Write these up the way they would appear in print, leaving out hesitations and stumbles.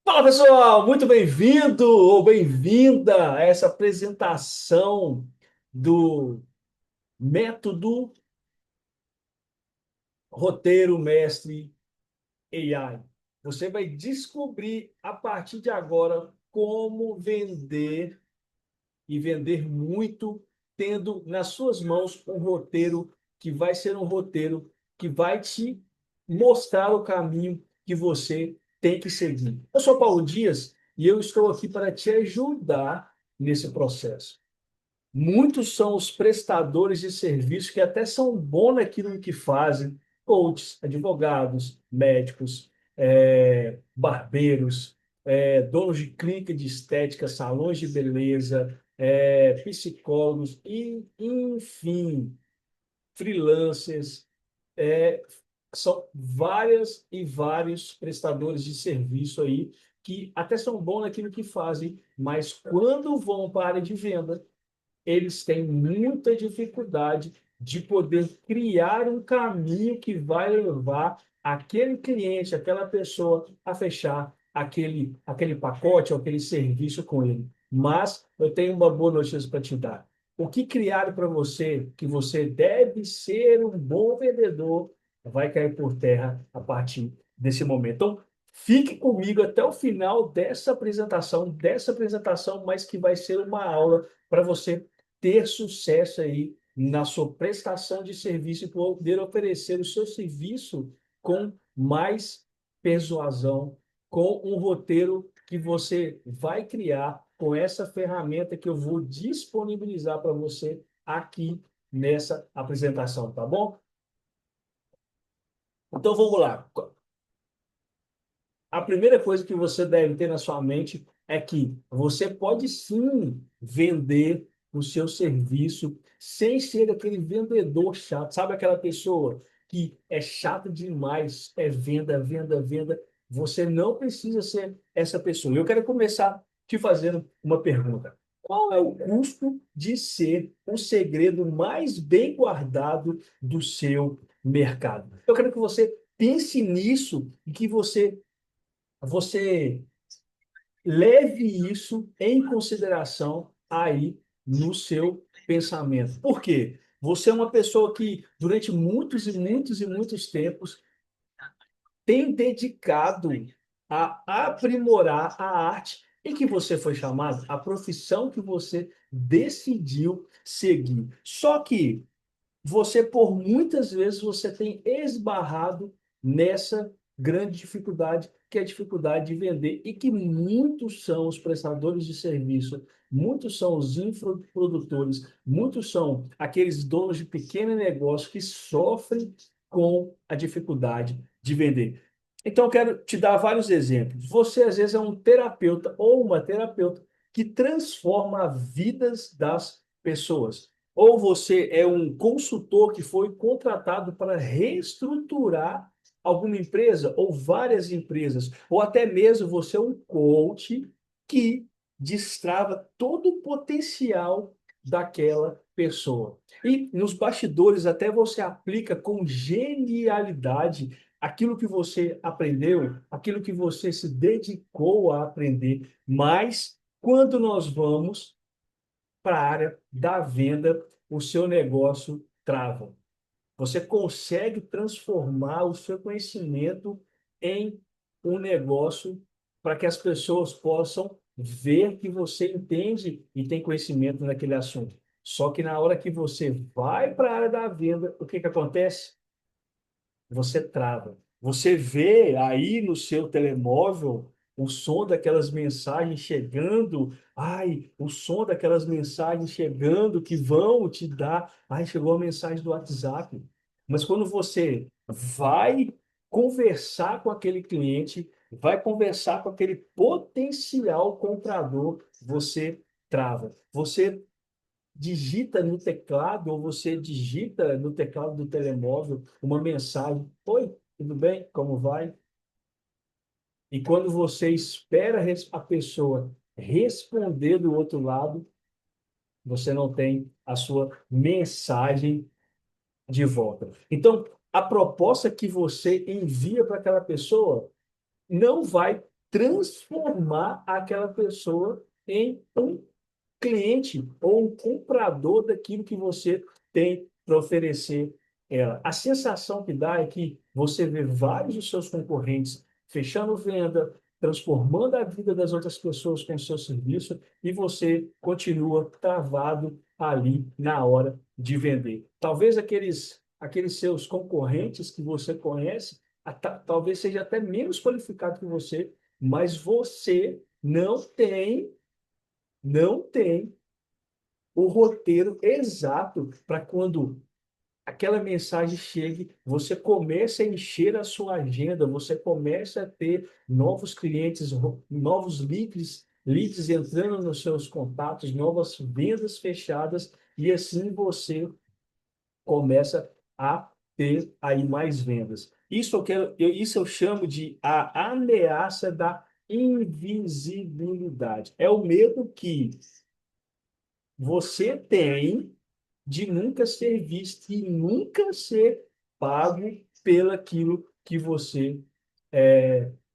Fala pessoal, muito bem-vindo ou bem-vinda a essa apresentação do método Roteiro Mestre AI. Você vai descobrir a partir de agora como vender e vender muito, tendo nas suas mãos um roteiro que vai ser um roteiro que vai te mostrar o caminho que você tem que seguir. Eu sou Paulo Dias e eu estou aqui para te ajudar nesse processo. Muitos são os prestadores de serviço que até são bons naquilo que fazem, coaches, advogados, médicos, barbeiros, donos de clínica de estética, salões de beleza, psicólogos, e, enfim, freelancers, é, são várias e vários prestadores de serviço aí que até são bons naquilo que fazem, mas quando vão para a área de venda, eles têm muita dificuldade de poder criar um caminho que vai levar aquele cliente, aquela pessoa a fechar aquele pacote ou aquele serviço com ele. Mas eu tenho uma boa notícia para te dar. O que criaram para você, que você deve ser um bom vendedor, vai cair por terra a partir desse momento. Então, fique comigo até o final dessa apresentação, mas que vai ser uma aula para você ter sucesso aí na sua prestação de serviço e poder oferecer o seu serviço com mais persuasão, com um roteiro que você vai criar com essa ferramenta que eu vou disponibilizar para você aqui nessa apresentação, tá bom? Então vamos lá. A primeira coisa que você deve ter na sua mente é que você pode sim vender o seu serviço sem ser aquele vendedor chato. Sabe aquela pessoa que é chata demais, é venda, venda, venda. Você não precisa ser essa pessoa. Eu quero começar te fazendo uma pergunta. Qual é o custo de ser o segredo mais bem guardado do seu mercado? Eu quero que você pense nisso e que você leve isso em consideração aí no seu pensamento. Por quê? Você é uma pessoa que, durante muitos e muitos e muitos tempos, tem dedicado a aprimorar a arte em que você foi chamado, a profissão que você decidiu seguir. Só que você, por muitas vezes, você tem esbarrado nessa grande dificuldade, que é a dificuldade de vender, e que muitos são os prestadores de serviço, muitos são os infoprodutores, muitos são aqueles donos de pequeno negócio que sofrem com a dificuldade de vender. Então, eu quero te dar vários exemplos. Você, às vezes, é um terapeuta ou uma terapeuta que transforma vidas das pessoas. Ou você é um consultor que foi contratado para reestruturar alguma empresa ou várias empresas, ou até mesmo você é um coach que destrava todo o potencial daquela pessoa. E nos bastidores até você aplica com genialidade aquilo que você aprendeu, aquilo que você se dedicou a aprender, mas quando nós vamos para a área da venda, o seu negócio trava. Você consegue transformar o seu conhecimento em um negócio para que as pessoas possam ver que você entende e tem conhecimento naquele assunto. Só que na hora que você vai para a área da venda, o que que acontece? Você trava. Você vê aí no seu telemóvel o som daquelas mensagens chegando, ai, o som daquelas mensagens chegando que vão te dar, ai, chegou a mensagem do WhatsApp. Mas quando você vai conversar com aquele cliente, vai conversar com aquele potencial comprador, você trava. Você digita no teclado ou você digita no teclado do telemóvel uma mensagem: Oi, tudo bem? Como vai? E quando você espera a pessoa responder do outro lado, você não tem a sua mensagem de volta. Então, a proposta que você envia para aquela pessoa não vai transformar aquela pessoa em um cliente ou um comprador daquilo que você tem para oferecer ela. A sensação que dá é que você vê vários dos seus concorrentes fechando venda, transformando a vida das outras pessoas com o seu serviço e você continua travado ali na hora de vender. Talvez aqueles seus concorrentes que você conhece, talvez seja até menos qualificado que você, mas você não tem o roteiro exato para quando aquela mensagem chegue, você começa a encher a sua agenda, você começa a ter novos clientes, novos leads entrando nos seus contatos, novas vendas fechadas, e assim você começa a ter aí mais vendas. Isso eu chamo de a ameaça da invisibilidade. É o medo que você tem de nunca ser visto e nunca ser pago pelaquilo que você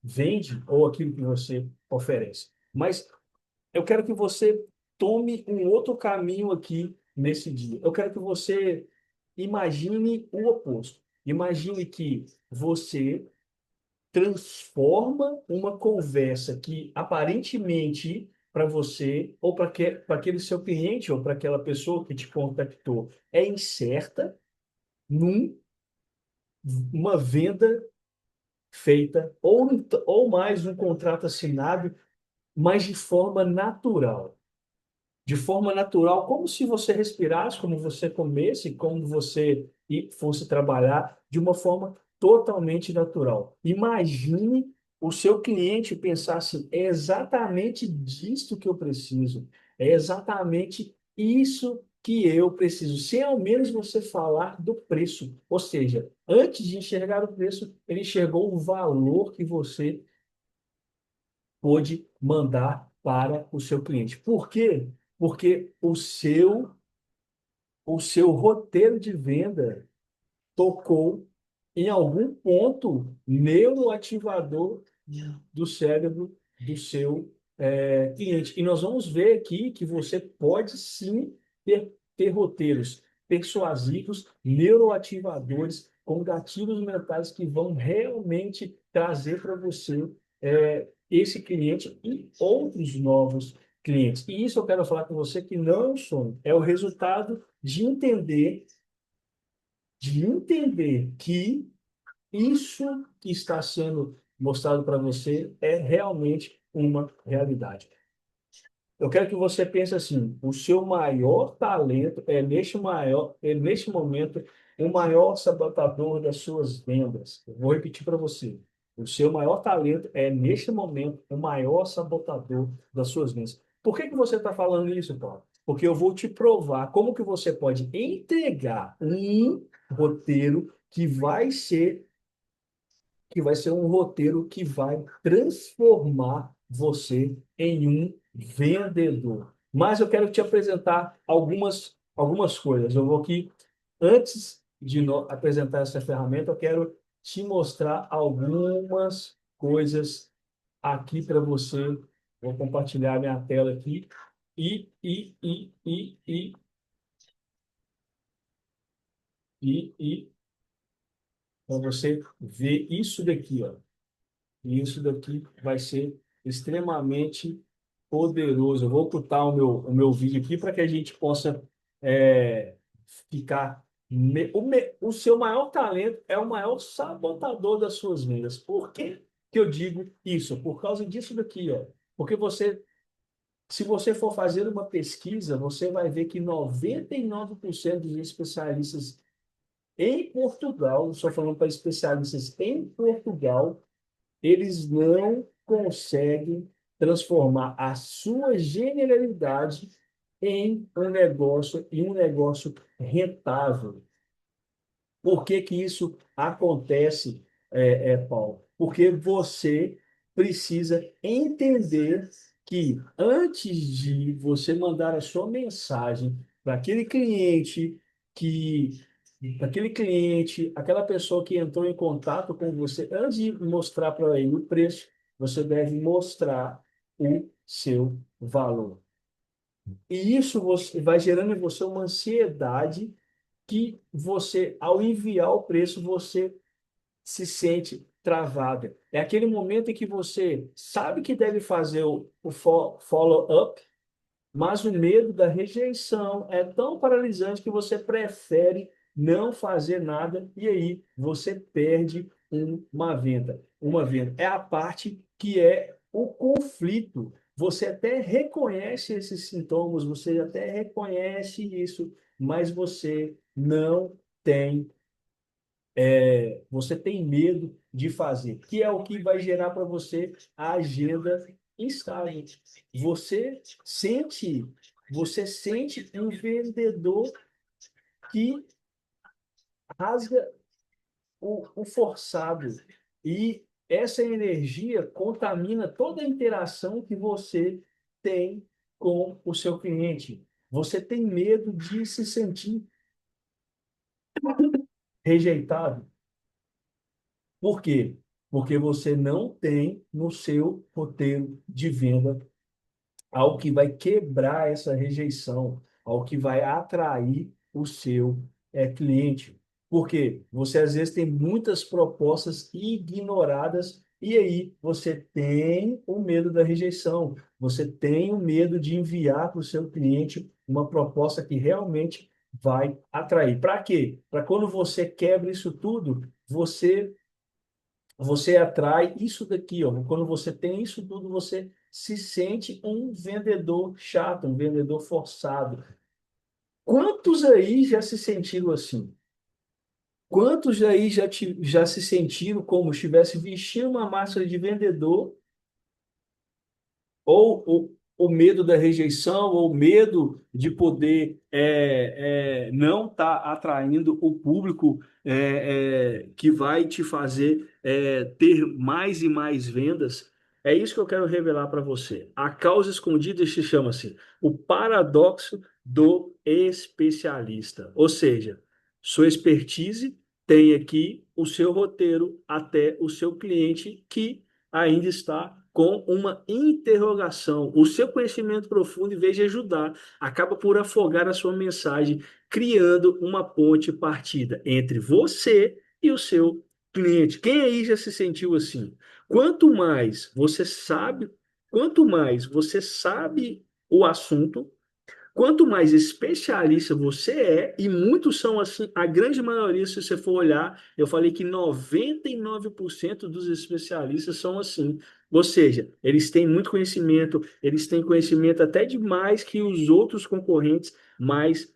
vende ou aquilo que você oferece. Mas eu quero que você tome um outro caminho aqui nesse dia. Eu quero que você imagine o oposto. Imagine que você transforma uma conversa que aparentemente para você ou para aquele seu cliente ou para aquela pessoa que te contactou é incerta numa venda feita ou mais um contrato assinado, mas de forma natural, como se você respirasse, como você comesse, como você fosse trabalhar de uma forma totalmente natural. Imagine o seu cliente pensar assim, é exatamente disso que eu preciso, é exatamente isso que eu preciso, sem ao menos você falar do preço. Ou seja, antes de enxergar o preço, ele enxergou o valor que você pôde mandar para o seu cliente. Por quê? Porque o seu roteiro de venda tocou em algum ponto neuroativador do cérebro do seu cliente. E nós vamos ver aqui que você pode sim ter roteiros persuasivos, neuroativadores, com gatilhos mentais que vão realmente trazer para você esse cliente e outros novos clientes. E isso eu quero falar com você que não é um sonho, é o resultado de entender que isso que está sendo mostrado para você é realmente uma realidade. Eu quero que você pense assim: o seu maior talento é neste momento o maior sabotador das suas vendas. Eu vou repetir para você. O seu maior talento é neste momento o maior sabotador das suas vendas. Por que que você está falando isso, Paulo? Porque eu vou te provar como que você pode entregar um roteiro que vai ser um roteiro que vai transformar você em um vendedor. Mas eu quero te apresentar algumas coisas. Eu vou aqui, antes de apresentar essa ferramenta, eu quero te mostrar algumas coisas aqui para você. Vou compartilhar minha tela aqui e para você ver isso daqui, ó. E isso daqui vai ser extremamente poderoso. Eu vou ocultar o meu vídeo aqui para que a gente possa é, ficar. O seu maior talento é o maior sabotador das suas vendas. Por que que eu digo isso? Por causa disso daqui, ó. Porque se você for fazer uma pesquisa, você vai ver que 99% dos especialistas em Portugal, estou falando para especialistas em Portugal, eles não conseguem transformar a sua genialidade em um negócio rentável. Por que que isso acontece, Paulo? Porque você precisa entender que antes de você mandar a sua mensagem para aquela pessoa que entrou em contato com você, antes de mostrar para ele o preço, você deve mostrar o seu valor. E isso vai gerando em você uma ansiedade que você, ao enviar o preço, você se sente travada. É aquele momento em que você sabe que deve fazer o follow-up, mas o medo da rejeição é tão paralisante que você prefere não fazer nada e aí você perde uma venda. Uma venda é a parte que é o conflito. Você até reconhece esses sintomas, você até reconhece isso, mas você não tem você tem medo de fazer, que é o que vai gerar para você a agenda instável. Você sente, você sente um vendedor que rasga o forçado e essa energia contamina toda a interação que você tem com o seu cliente. Você tem medo de se sentir rejeitado. Por quê? Porque você não tem no seu roteiro de venda algo que vai quebrar essa rejeição, algo que vai atrair o seu cliente. Por quê? Você às vezes tem muitas propostas ignoradas e aí você tem o medo da rejeição, você tem o medo de enviar para o seu cliente uma proposta que realmente vai atrair. Para quê? Para quando você quebra isso tudo, você atrai isso daqui, ó. Quando você tem isso tudo, você se sente um vendedor chato, um vendedor forçado. Quantos aí já se sentiram assim? Quantos aí já se sentiram como se estivesse vestindo uma máscara de vendedor ou o medo da rejeição, ou medo de poder não estar atraindo o público que vai te fazer ter mais e mais vendas. É isso que eu quero revelar para você. A causa escondida se chama-se o paradoxo do especialista. Ou seja, sua expertise tem aqui o seu roteiro até o seu cliente que ainda está com uma interrogação. O seu conhecimento profundo, em vez de ajudar, acaba por afogar a sua mensagem, criando uma ponte partida entre você e o seu cliente. Quem aí já se sentiu assim? Quanto mais você sabe, quanto mais você sabe o assunto, quanto mais especialista você é, e muitos são assim, a grande maioria, se você for olhar, eu falei que 99% dos especialistas são assim. Ou seja, eles têm muito conhecimento, eles têm conhecimento até demais que os outros concorrentes, mas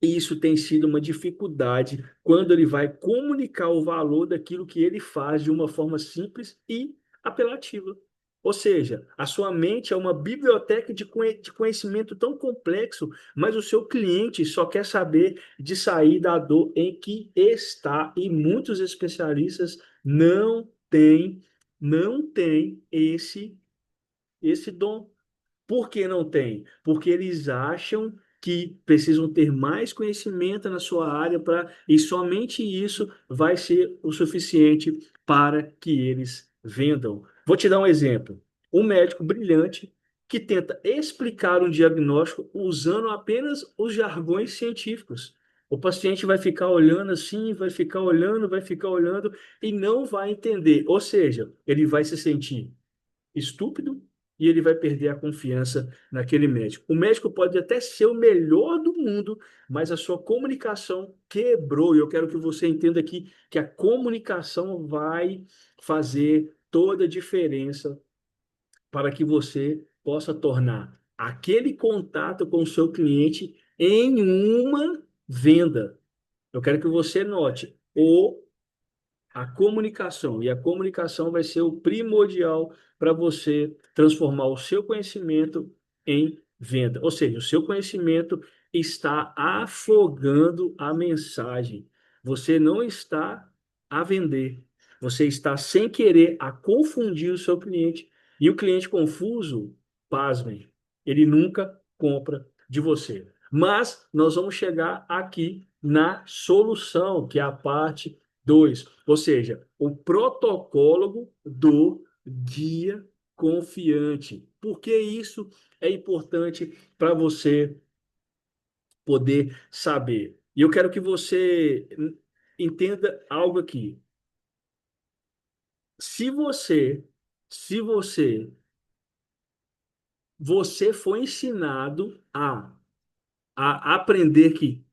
isso tem sido uma dificuldade quando ele vai comunicar o valor daquilo que ele faz de uma forma simples e apelativa. Ou seja, a sua mente é uma biblioteca de conhecimento tão complexo, mas o seu cliente só quer saber de sair da dor em que está. E muitos especialistas não têm esse dom. Por que não tem? Porque eles acham que precisam ter mais conhecimento na sua área e somente isso vai ser o suficiente para que eles vendam. Vou te dar um exemplo. Um médico brilhante que tenta explicar um diagnóstico usando apenas os jargões científicos. O paciente vai ficar olhando assim, vai ficar olhando e não vai entender. Ou seja, ele vai se sentir estúpido e ele vai perder a confiança naquele médico. O médico pode até ser o melhor do mundo, mas a sua comunicação quebrou. E eu quero que você entenda aqui que a comunicação vai fazer toda a diferença para que você possa tornar aquele contato com o seu cliente em uma venda. Eu quero que você note a comunicação. E a comunicação vai ser o primordial para você transformar o seu conhecimento em venda. Ou seja, o seu conhecimento está afogando a mensagem. Você não está a vender. Você está sem querer a confundir o seu cliente. E o cliente confuso, pasmem, ele nunca compra de você. Mas nós vamos chegar aqui na solução, que é a parte 2, ou seja, o protocolo do guia confiante. Por que isso é importante para você poder saber? E eu quero que você entenda algo aqui. Se você, se você foi ensinado a aprender que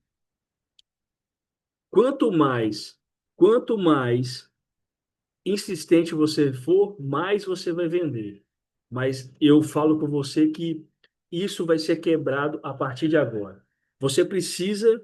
quanto mais, quanto mais insistente você for, mais você vai vender. Mas eu falo com você que isso vai ser quebrado a partir de agora. Você precisa,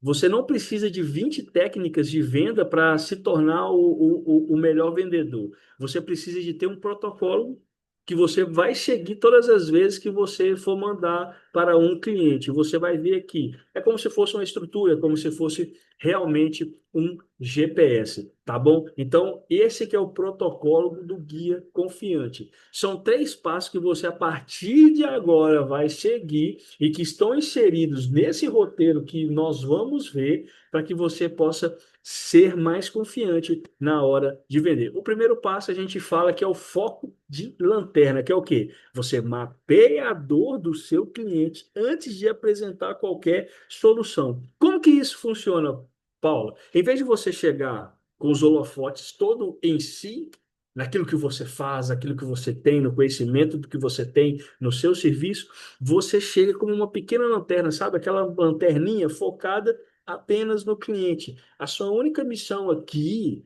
você não precisa de 20 técnicas de venda para se tornar o melhor vendedor. Você precisa de ter um protocolo que você vai seguir todas as vezes que você for mandar para um cliente. Você vai ver aqui. É como se fosse uma estrutura, é como se fosse realmente um GPS, tá bom? Então, esse que é o protocolo do guia confiante. São 3 passos que você, a partir de agora, vai seguir e que estão inseridos nesse roteiro que nós vamos ver para que você possa ser mais confiante na hora de vender. O primeiro passo a gente fala que é o foco de lanterna, que é o quê? Você mapeia a dor do seu cliente antes de apresentar qualquer solução. Como que isso funciona, Paula? Em vez de você chegar com os holofotes todo em si, naquilo que você faz, aquilo que você tem, no conhecimento do que você tem no seu serviço, você chega como uma pequena lanterna, sabe? Aquela lanterninha focada apenas no cliente. A sua única missão aqui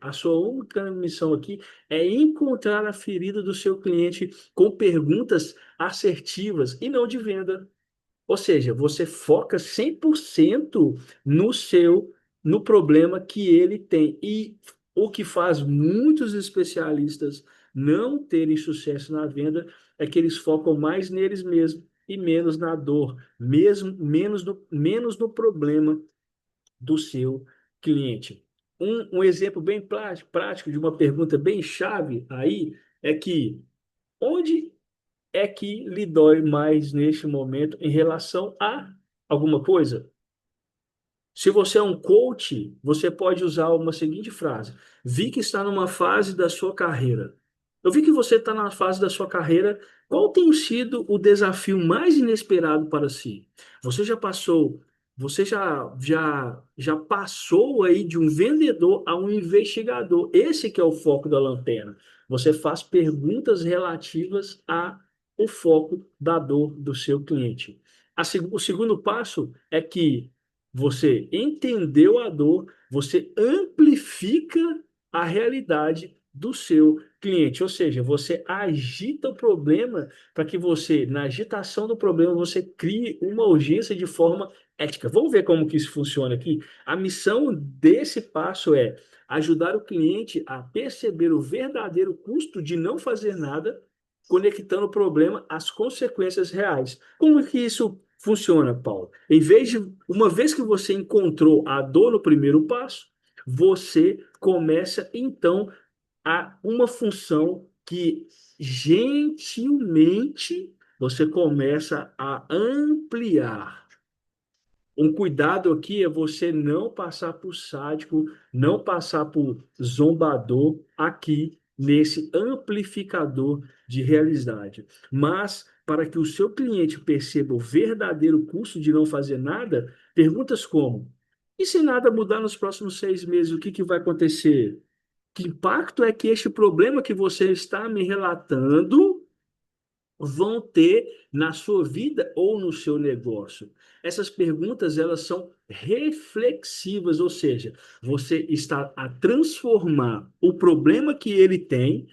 é encontrar a ferida do seu cliente com perguntas assertivas e não de venda. Ou seja, você foca 100% no problema que ele tem. E o que faz muitos especialistas não terem sucesso na venda é que eles focam mais neles mesmos e menos na dor, mesmo menos no problema do seu cliente. Um exemplo bem prático de uma pergunta bem chave aí é que onde é que lhe dói mais neste momento em relação a alguma coisa? Se você é um coach, você pode usar uma seguinte frase: vi que está numa fase da sua carreira. Eu vi que você está na fase da sua carreira. Qual tem sido o desafio mais inesperado para si? Você já passou, você já passou aí de um vendedor a um investigador. Esse que é o foco da lanterna. Você faz perguntas relativas a o foco da dor do seu cliente. O segundo passo é que você entendeu a dor, você amplifica a realidade do seu cliente, ou seja, você agita o problema para que você, na agitação do problema, você crie uma urgência de forma ética. Vamos ver como que isso funciona aqui? A missão desse passo é ajudar o cliente a perceber o verdadeiro custo de não fazer nada, conectando o problema às consequências reais. Como que isso funciona, Paulo? Uma vez que você encontrou a dor no primeiro passo, você começa então a uma função que gentilmente você começa a ampliar. Um cuidado aqui é você não passar por sádico, não passar por zombador aqui nesse amplificador de realidade. Mas para que o seu cliente perceba o verdadeiro custo de não fazer nada, perguntas como: e se nada mudar nos próximos 6 meses, o que vai acontecer? Que impacto é que este problema que você está me relatando vão ter na sua vida ou no seu negócio? Essas perguntas, elas são reflexivas, ou seja, você está a transformar o problema que ele tem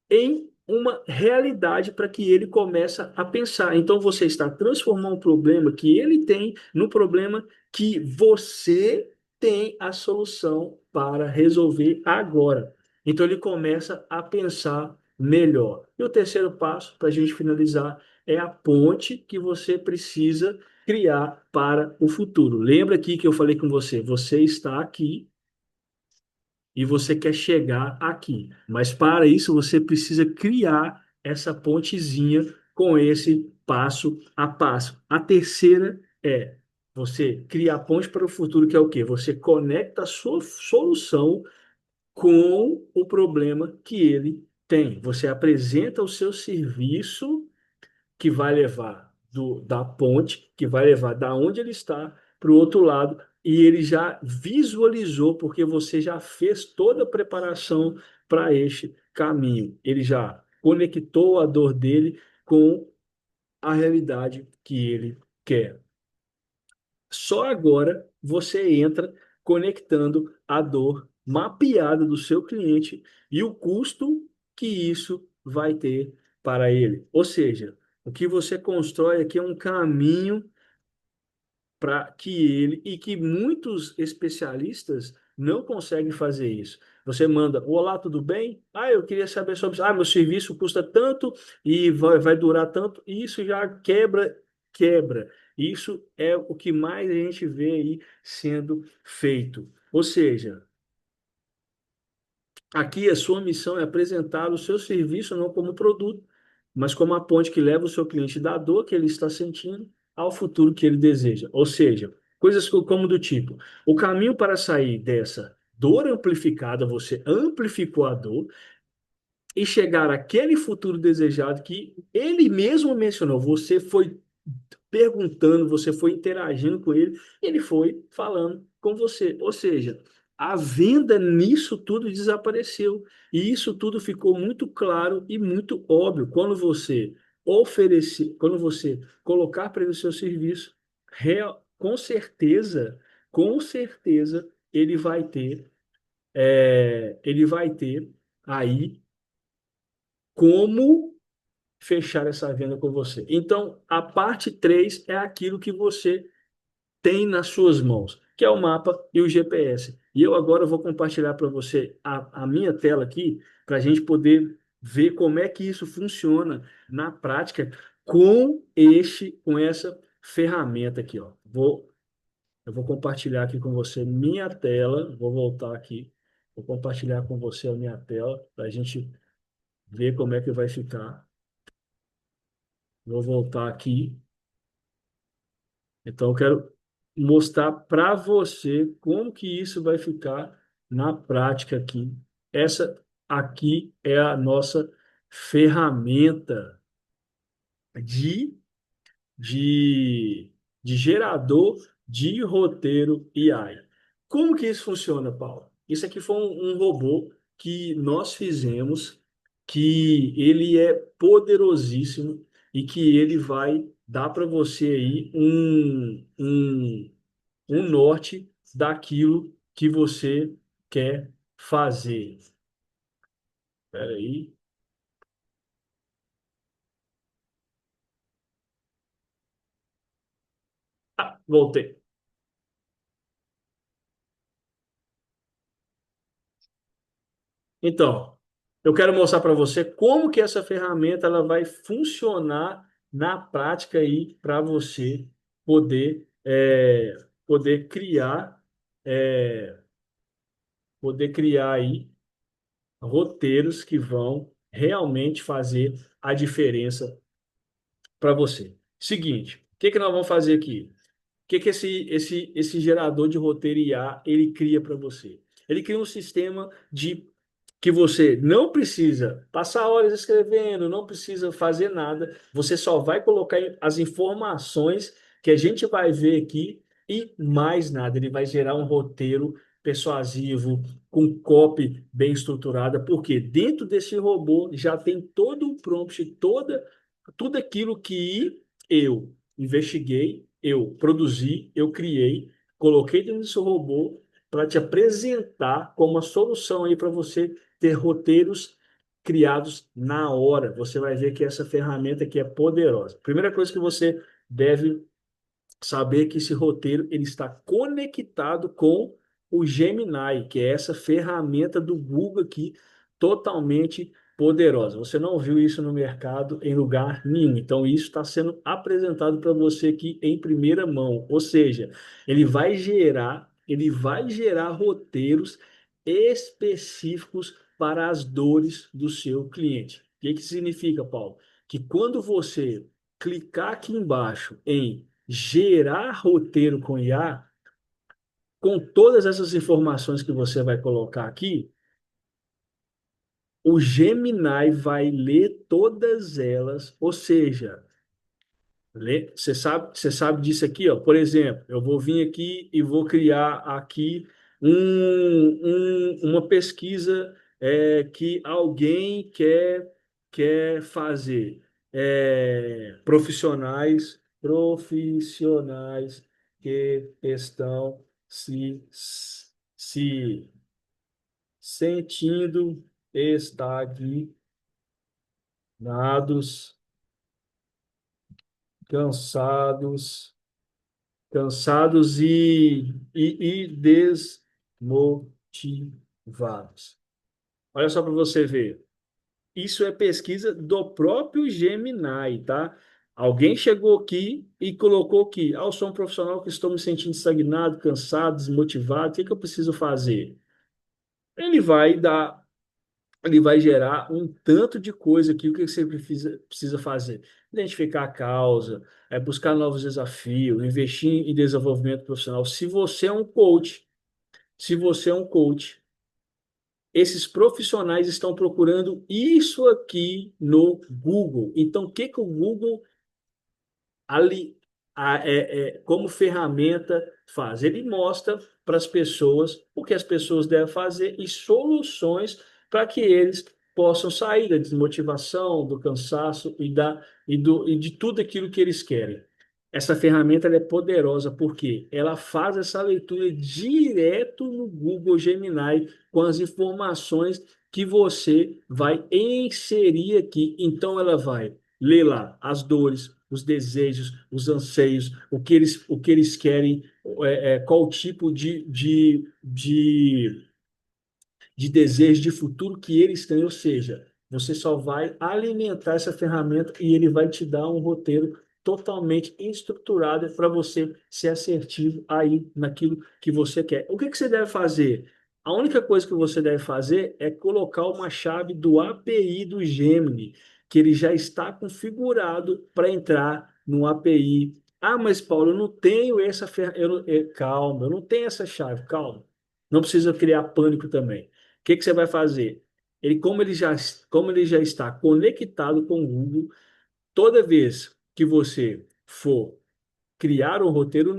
em uma realidade para que ele comece a pensar. Então você está transformando um problema que ele tem no problema que você tem a solução para resolver agora. Então ele começa a pensar melhor. E o terceiro passo, para a gente finalizar, é a ponte que você precisa criar para o futuro. Lembra aqui que eu falei com você, você está aqui e você quer chegar aqui. Mas para isso você precisa criar essa pontezinha com esse passo a passo. A terceira é você criar a ponte para o futuro, que é o quê? Você conecta a sua solução com o problema que ele Tem. Você apresenta o seu serviço que vai levar da ponte, que vai levar da onde ele está para o outro lado, e ele já visualizou, porque você já fez toda a preparação para este caminho. Ele já conectou a dor dele com a realidade que ele quer. Só agora você entra conectando a dor mapeada do seu cliente e o custo que isso vai ter para ele. Ou seja, o que você constrói aqui é um caminho para que ele e que muitos especialistas não conseguem fazer isso. Você manda, olá, tudo bem? Ah, eu queria saber sobre isso. Ah, meu serviço custa tanto e vai durar tanto. E isso já quebra. Isso é o que mais a gente vê aí sendo feito. Ou seja, aqui a sua missão é apresentar o seu serviço não como produto, mas como a ponte que leva o seu cliente da dor que ele está sentindo ao futuro que ele deseja. Ou seja, coisas como do tipo, o caminho para sair dessa dor amplificada, você amplificou a dor e chegar àquele futuro desejado que ele mesmo mencionou. Você foi perguntando, você foi interagindo com ele, ele foi falando com você. Ou seja, a venda nisso tudo desapareceu. E isso tudo ficou muito claro e muito óbvio quando você oferecer, quando você colocar para ele o seu serviço, com certeza, ele vai ter aí como fechar essa venda com você. Então, a parte 3 é aquilo que você tem nas suas mãos, que é o mapa e o GPS. E eu agora vou compartilhar para você a minha tela aqui, para a gente poder ver como é que isso funciona na prática com essa ferramenta aqui, ó. Eu vou compartilhar aqui com você minha tela, vou voltar aqui, vou compartilhar com você a minha tela, para a gente ver como é que vai ficar. Vou voltar aqui. Então, eu quero mostrar para você como que isso vai ficar na prática aqui. Essa aqui é a nossa ferramenta de, de, de gerador de roteiro AI. Como que isso funciona, Paulo? Isso aqui foi um robô que nós fizemos, que ele é poderosíssimo e que ele vai dar para você aí um norte daquilo que você quer fazer. Espera aí. Ah, voltei. Então, eu quero mostrar para você como que essa ferramenta ela vai funcionar na prática aí para você poder poder criar é, poder criar aí roteiros que vão realmente fazer a diferença para você. Seguinte, o que que nós vamos fazer aqui? O que que esse gerador de roteiro IA ele cria para você? Ele cria um sistema de que você não precisa passar horas escrevendo, não precisa fazer nada, você só vai colocar as informações que a gente vai ver aqui e mais nada. Ele vai gerar um roteiro persuasivo, com copy bem estruturada, porque dentro desse robô já tem todo o prompt, tudo aquilo que eu investiguei, eu produzi, eu criei, coloquei dentro desse robô para te apresentar como uma solução aí para você ter roteiros criados na hora. Você vai ver que essa ferramenta aqui é poderosa. Primeira coisa que você deve saber que esse roteiro ele está conectado com o Gemini, que é essa ferramenta do Google aqui, totalmente poderosa. Você não viu isso no mercado em lugar nenhum. Então, isso está sendo apresentado para você aqui em primeira mão. Ou seja, ele vai gerar roteiros específicos para as dores do seu cliente. O que que significa, Paulo? Que quando você clicar aqui embaixo em gerar roteiro com IA, com todas essas informações que você vai colocar aqui, o Gemini vai ler todas elas, ou seja, você sabe disso aqui, ó. Por exemplo, eu vou vir aqui e vou criar aqui uma pesquisa que alguém quer fazer. Profissionais que estão se sentindo estagnados, cansados cansados e desmotivados. Olha só para você ver. Isso é pesquisa do próprio Gemini, tá? Alguém chegou aqui e colocou aqui: eu sou um profissional que estou me sentindo estagnado, cansado, desmotivado, o que que eu preciso fazer? Ele vai dar ele vai gerar um tanto de coisa aqui. O que você precisa fazer? Identificar a causa, buscar novos desafios, investir em desenvolvimento profissional. Se você é um coach, esses profissionais estão procurando isso aqui no Google. Então, o que que o Google ali como ferramenta faz. Ele mostra para as pessoas o que as pessoas devem fazer e soluções para que eles possam sair da desmotivação, do cansaço e de tudo aquilo que eles querem. Essa ferramenta ela é poderosa porque ela faz essa leitura direto no Google Gemini com as informações que você vai inserir aqui. Então ela vai ler lá as dores, os desejos, os anseios, o que eles querem, qual tipo de desejo de futuro que eles têm. Ou seja, você só vai alimentar essa ferramenta e ele vai te dar um roteiro totalmente estruturado para você ser assertivo aí naquilo que você quer. O que que você deve fazer? A única coisa que você deve fazer é colocar uma chave do API do Gemini, que ele já está configurado para entrar no API. Ah, mas Paulo, eu não tenho essa ferramenta. Calma, eu não tenho essa chave. Calma. Não precisa criar pânico também. Que você vai fazer? Como ele já está conectado com o Google, toda vez que você for criar um roteiro,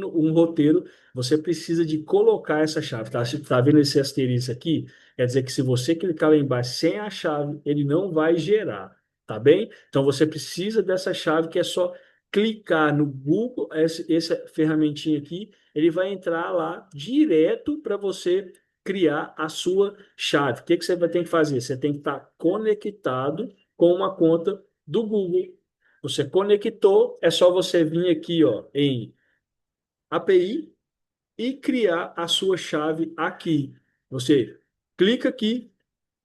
você precisa de colocar essa chave. Tá vendo esse asterisco aqui? Quer dizer que se você clicar lá embaixo sem a chave, ele não vai gerar, tá bem? Então você precisa dessa chave que é só clicar no Google, essa ferramentinha aqui, ele vai entrar lá direto para você criar a sua chave. O que que você vai ter que fazer? Você tem que estar conectado com uma conta do Google. Você conectou, é só você vir aqui, ó, em API e criar a sua chave aqui. Você clica aqui,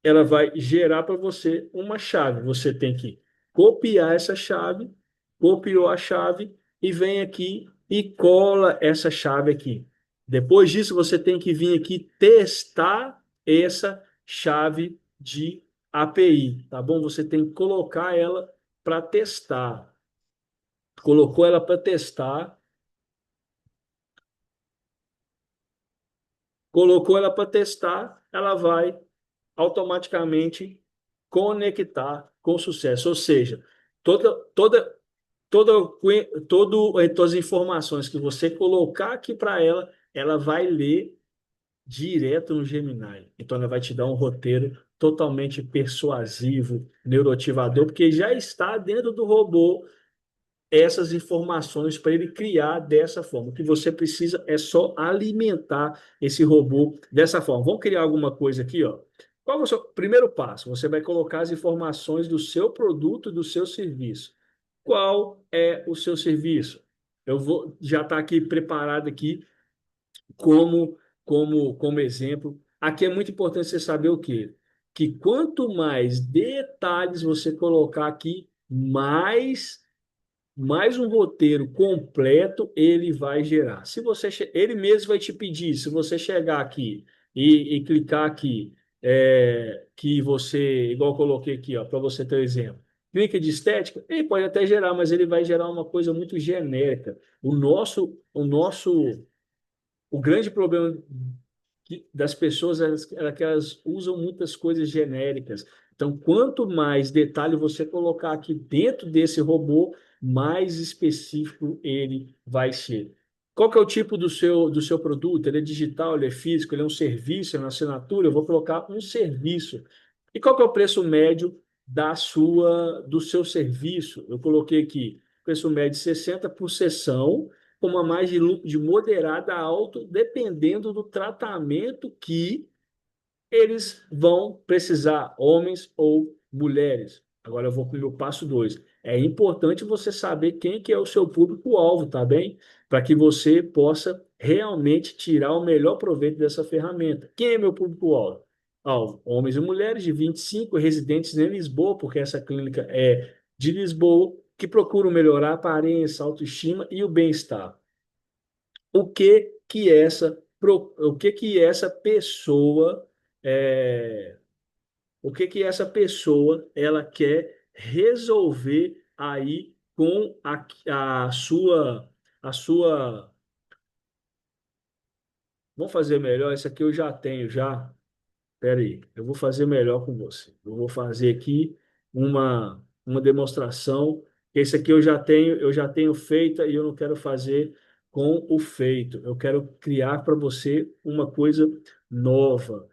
ela vai gerar para você uma chave. Você tem que copiar essa chave, copiou a chave e vem aqui e cola essa chave aqui. Depois disso, você tem que vir aqui testar essa chave de API, tá bom? Você tem que colocar ela para testar. Colocou ela para testar, colocou ela para testar, ela vai automaticamente conectar com sucesso. Ou seja, toda, toda, todas as informações que você colocar aqui para ela, ela vai ler direto no Gemini. Então, ela vai te dar um roteiro totalmente persuasivo, neuroativador, porque já está dentro do robô essas informações para ele criar dessa forma. O que você precisa é só alimentar esse robô dessa forma. Vamos criar alguma coisa aqui, ó. Qual é o seu primeiro passo? Você vai colocar as informações do seu produto, do seu serviço. Qual é o seu serviço? Eu vou já está aqui preparado aqui como exemplo. Aqui é muito importante você saber o quê? Que quanto mais detalhes você colocar aqui, mais um roteiro completo ele vai gerar. Se você ele mesmo vai te pedir, se você chegar aqui e clicar aqui, que você, igual eu coloquei aqui, ó, para você ter um exemplo, clica de estética, ele pode até gerar, mas ele vai gerar uma coisa muito genérica. O grande problema das pessoas é que elas usam muitas coisas genéricas. Então, quanto mais detalhe você colocar aqui dentro desse robô, mais específico ele vai ser. Qual que é o tipo do seu produto? Ele é digital, ele é físico, ele é um serviço, é uma assinatura? Eu vou colocar um serviço. E qual que é o preço médio do seu serviço? Eu coloquei aqui, preço médio 60 por sessão, com uma margem de lucro de moderada a alto, dependendo do tratamento que eles vão precisar, homens ou mulheres. Agora eu vou para o passo 2. É importante você saber quem que é o seu público-alvo, tá bem? Para que você possa realmente tirar o melhor proveito dessa ferramenta. Quem é meu público-alvo? Alvo, homens e mulheres de 25 residentes em Lisboa, porque essa clínica é de Lisboa, que procuram melhorar a aparência, a autoestima e o bem-estar. O que que essa pessoa é, ela quer resolver aí com a sua. Vamos fazer melhor. Essa aqui eu já tenho já. Espera aí, eu vou fazer melhor com você. Eu vou fazer aqui uma demonstração. Esse aqui eu já tenho feita e eu não quero fazer com o feito. Eu quero criar para você uma coisa nova.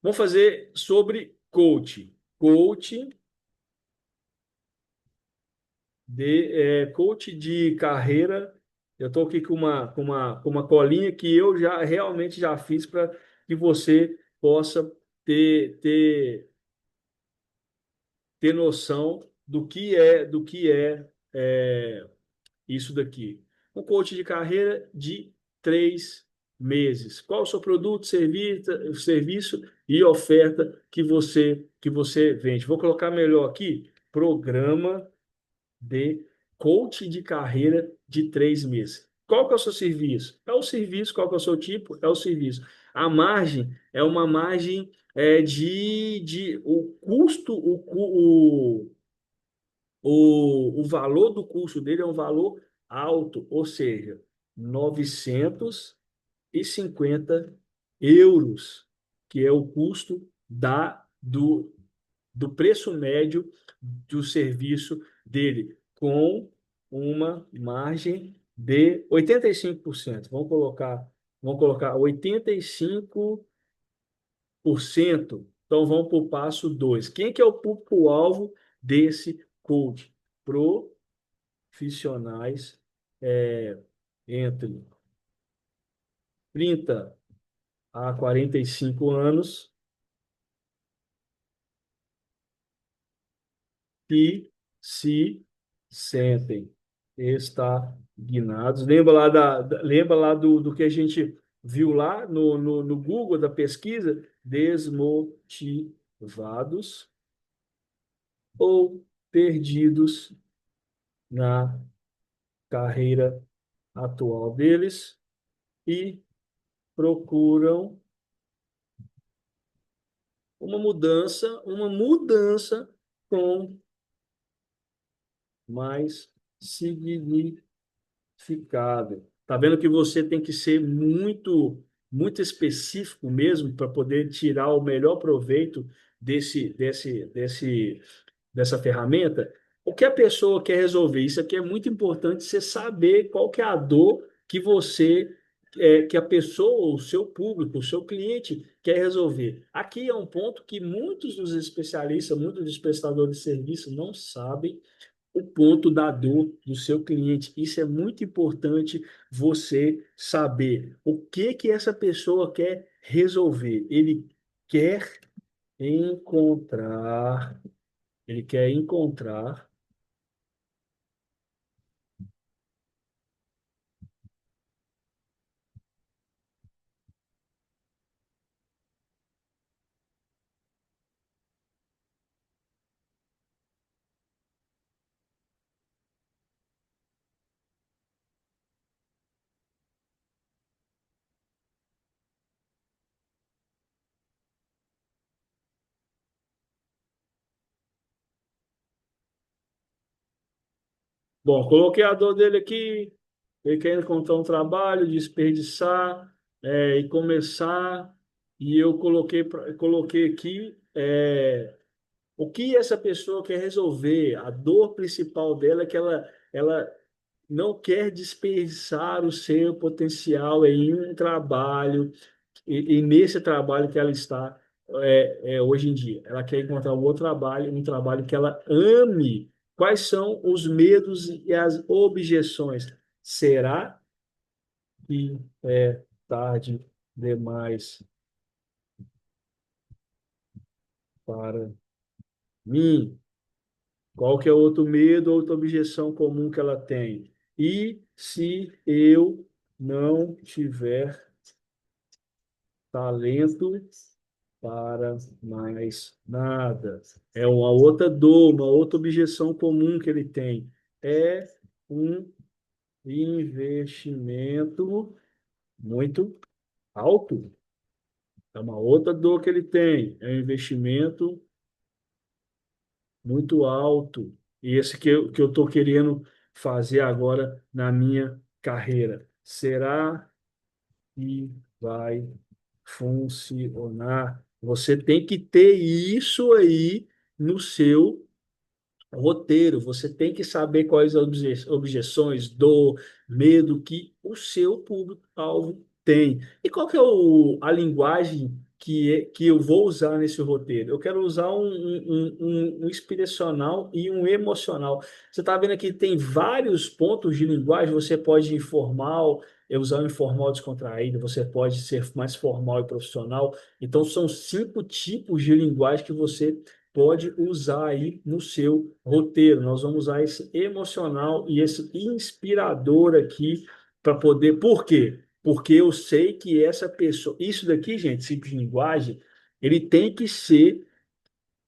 Vamos fazer sobre coach. Coach de carreira. Eu estou aqui com uma colinha que eu já realmente já fiz para que você possa ter noção do que é isso daqui. Um coach de carreira de 3 meses. Qual o seu produto, serviço e oferta que você vende? Vou colocar melhor aqui, programa de coach de carreira de 3 meses. Qual que é o seu serviço? É o serviço. Qual que é o seu tipo? É o serviço. A margem é uma margem o custo, o valor do curso dele é um valor alto, ou seja, 950 euros, que é o custo do preço médio do serviço dele, com uma margem de 85%. Vamos colocar 85%. Então, vamos para o passo 2. Quem que é o público-alvo desse coach? Profissionais entre 30 a 45 anos que se sentem estagnados. Lembra lá do que a gente viu lá no Google da pesquisa? Desmotivados ou perdidos na carreira atual deles e procuram uma mudança com mais significado. Tá vendo que você tem que ser muito, muito específico mesmo para poder tirar o melhor proveito dessa ferramenta? O que a pessoa quer resolver? Isso aqui é muito importante você saber qual que é a dor que a pessoa, o seu público, o seu cliente quer resolver. Aqui é um ponto que muitos dos especialistas, muitos dos prestadores de serviço não sabem o ponto da dor do seu cliente. Isso é muito importante você saber. O que que essa pessoa quer resolver? Quer encontrar, ele quer encontrar Bom, coloquei a dor dele aqui. Ele quer encontrar um trabalho, desperdiçar e começar. E eu coloquei aqui. O que essa pessoa quer resolver? A dor principal dela é que ela não quer desperdiçar o seu potencial em um trabalho, e nesse trabalho que ela está hoje em dia. Ela quer encontrar um outro trabalho, um trabalho que ela ame. Quais são os medos e as objeções? Será que é tarde demais para mim? Qual que é outro medo, outra objeção comum que ela tem? E se eu não tiver talento para mais nada? É uma outra dor, uma outra objeção comum que ele tem. É um investimento muito alto. É uma outra dor que ele tem. É um investimento muito alto. E esse que eu estou querendo fazer agora na minha carreira. Será que vai funcionar? Você tem que ter isso aí no seu roteiro. Você tem que saber quais as objeções, dor, medo que o seu público-alvo tem. E qual que é a linguagem que eu vou usar nesse roteiro? Eu quero usar um inspiracional e um emocional. Você está vendo aqui, tem vários pontos de linguagem. Você pode ir informal, usar o informal descontraído, você pode ser mais formal e profissional. Então, são 5 tipos de linguagem que você pode usar aí no seu roteiro. Nós vamos usar esse emocional e esse inspirador aqui para poder. Por quê? Porque eu sei que essa pessoa. Isso daqui, gente, simples linguagem, ele tem que ser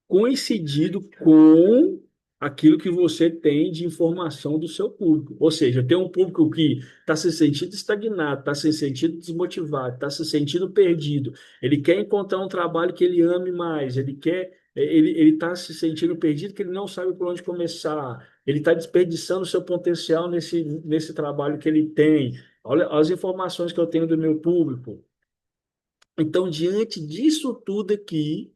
coincidido com aquilo que você tem de informação do seu público. Ou seja, tem um público que está se sentindo estagnado, está se sentindo desmotivado, está se sentindo perdido. Ele quer encontrar um trabalho que ele ame mais, ele está se sentindo perdido, que ele não sabe por onde começar. Ele está desperdiçando o seu potencial nesse trabalho que ele tem. Olha as informações que eu tenho do meu público. Então, diante disso tudo aqui,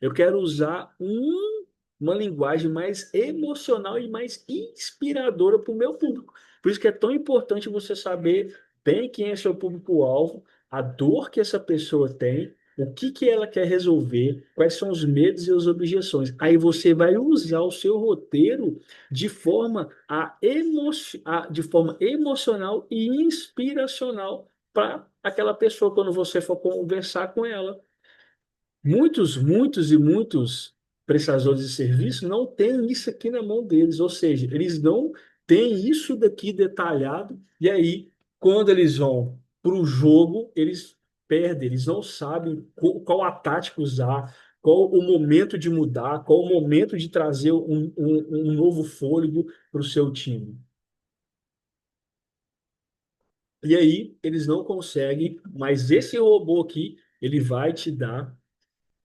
eu quero usar uma linguagem mais emocional e mais inspiradora para o meu público. Por isso que é tão importante você saber bem quem é seu público-alvo, a dor que essa pessoa tem, o que que ela quer resolver, quais são os medos e as objeções. Aí você vai usar o seu roteiro de forma emocional e inspiracional para aquela pessoa quando você for conversar com ela. Muitos prestadores de serviço não têm isso aqui na mão deles, ou seja, eles não têm isso daqui detalhado, e aí, quando eles vão para o jogo, eles perdem, eles não sabem qual a tática usar, qual o momento de mudar, qual o momento de trazer um novo fôlego para o seu time. E aí, eles não conseguem, mas esse robô aqui, ele vai te dar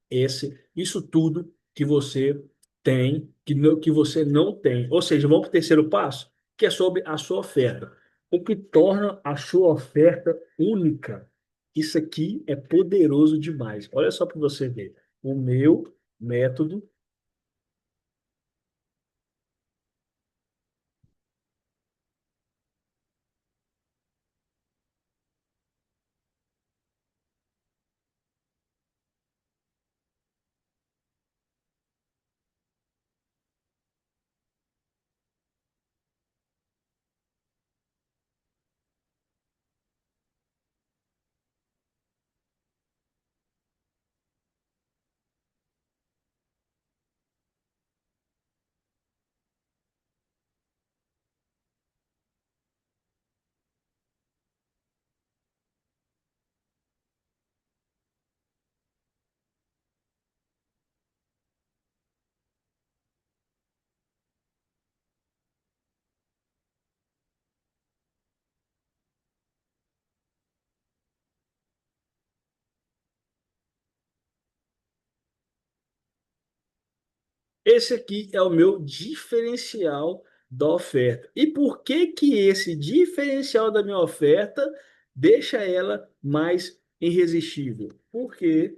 isso tudo que você tem, que você não tem. Ou seja, vamos para o terceiro passo, que é sobre a sua oferta. O que torna a sua oferta única. Isso aqui é poderoso demais. Olha só para você ver. O meu método. Esse aqui é o meu diferencial da oferta. E por que que esse diferencial da minha oferta deixa ela mais irresistível? Porque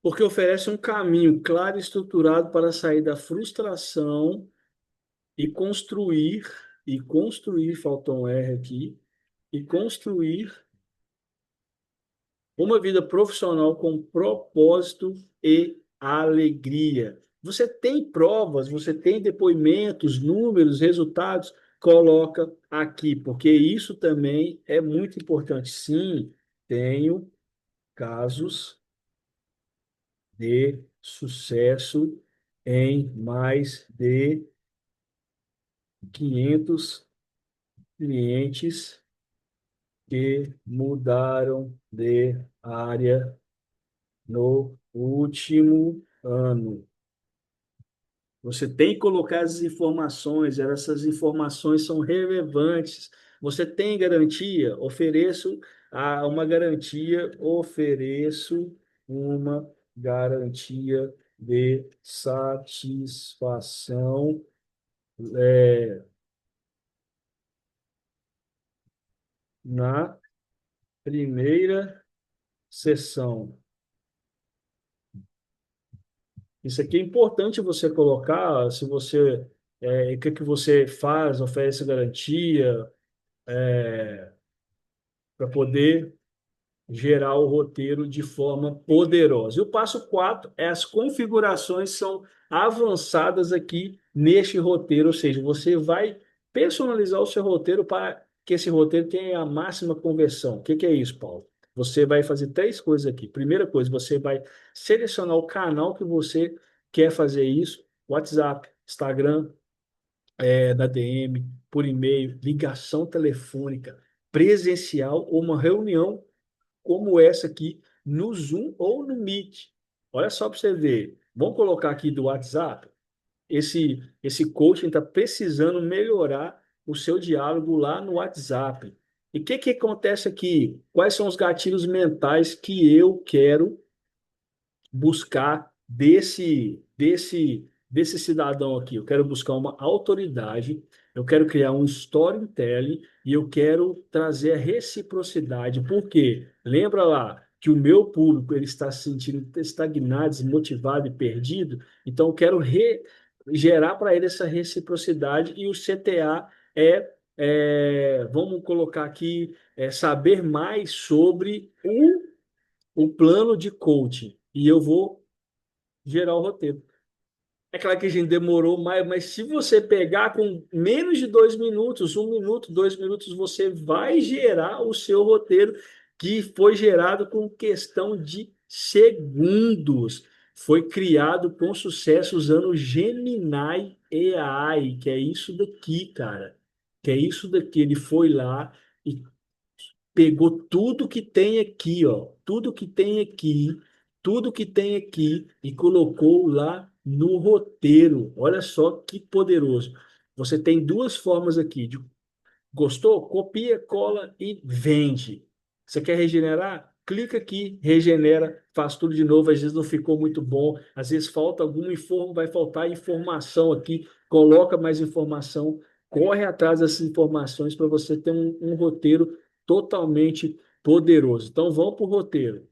Porque oferece um caminho claro e estruturado para sair da frustração e construir, faltou um R aqui, e construir uma vida profissional com propósito e alegria. Você tem provas, você tem depoimentos, números, resultados, coloca aqui, porque isso também é muito importante. Sim, tenho casos de sucesso em mais de 500 clientes que mudaram de área no último ano. Você tem que colocar as informações, essas informações são relevantes. Você tem garantia? Ofereço uma garantia de satisfação na primeira sessão. Isso aqui é importante você colocar, se você, o que que você faz, oferece garantia, para poder gerar o roteiro de forma poderosa. E o passo 4 é as configurações são avançadas aqui neste roteiro, ou seja, você vai personalizar o seu roteiro para que esse roteiro tenha a máxima conversão. O que que é isso, Paulo? Você vai fazer três coisas aqui. Primeira coisa, você vai selecionar o canal que você quer fazer isso: WhatsApp, Instagram, da DM, por e-mail, ligação telefônica, presencial ou uma reunião como essa aqui no Zoom ou no Meet. Olha só para você ver. Vamos colocar aqui do WhatsApp. Esse coaching está precisando melhorar o seu diálogo lá no WhatsApp. E o que, que acontece aqui? Quais são os gatilhos mentais que eu quero buscar desse cidadão aqui? Eu quero buscar uma autoridade, eu quero criar um storytelling e eu quero trazer a reciprocidade. Por quê? Lembra lá que o meu público ele está se sentindo estagnado, desmotivado e perdido, então eu quero gerar para ele essa reciprocidade e o CTA vamos colocar aqui, saber mais sobre o plano de coaching. E eu vou gerar o roteiro. É claro que a gente demorou mais, mas se você pegar com menos de 2 minutos, 1 minuto, 2 minutos, você vai gerar o seu roteiro que foi gerado com questão de segundos. Foi criado com sucesso usando o Gemini AI, que é isso daqui, cara. Que é isso daqui. Ele foi lá e pegou tudo que tem aqui, ó, tudo que tem aqui e colocou lá no roteiro. Olha só que poderoso. Você tem duas formas aqui de gostou? Copia, cola e vende. Você quer regenerar? Clica aqui, regenera, faz tudo de novo. Às vezes não ficou muito bom, às vezes falta alguma informação, vai faltar informação aqui. Coloca mais informação, corre atrás dessas informações para você ter um roteiro totalmente poderoso. Então vamos para o roteiro.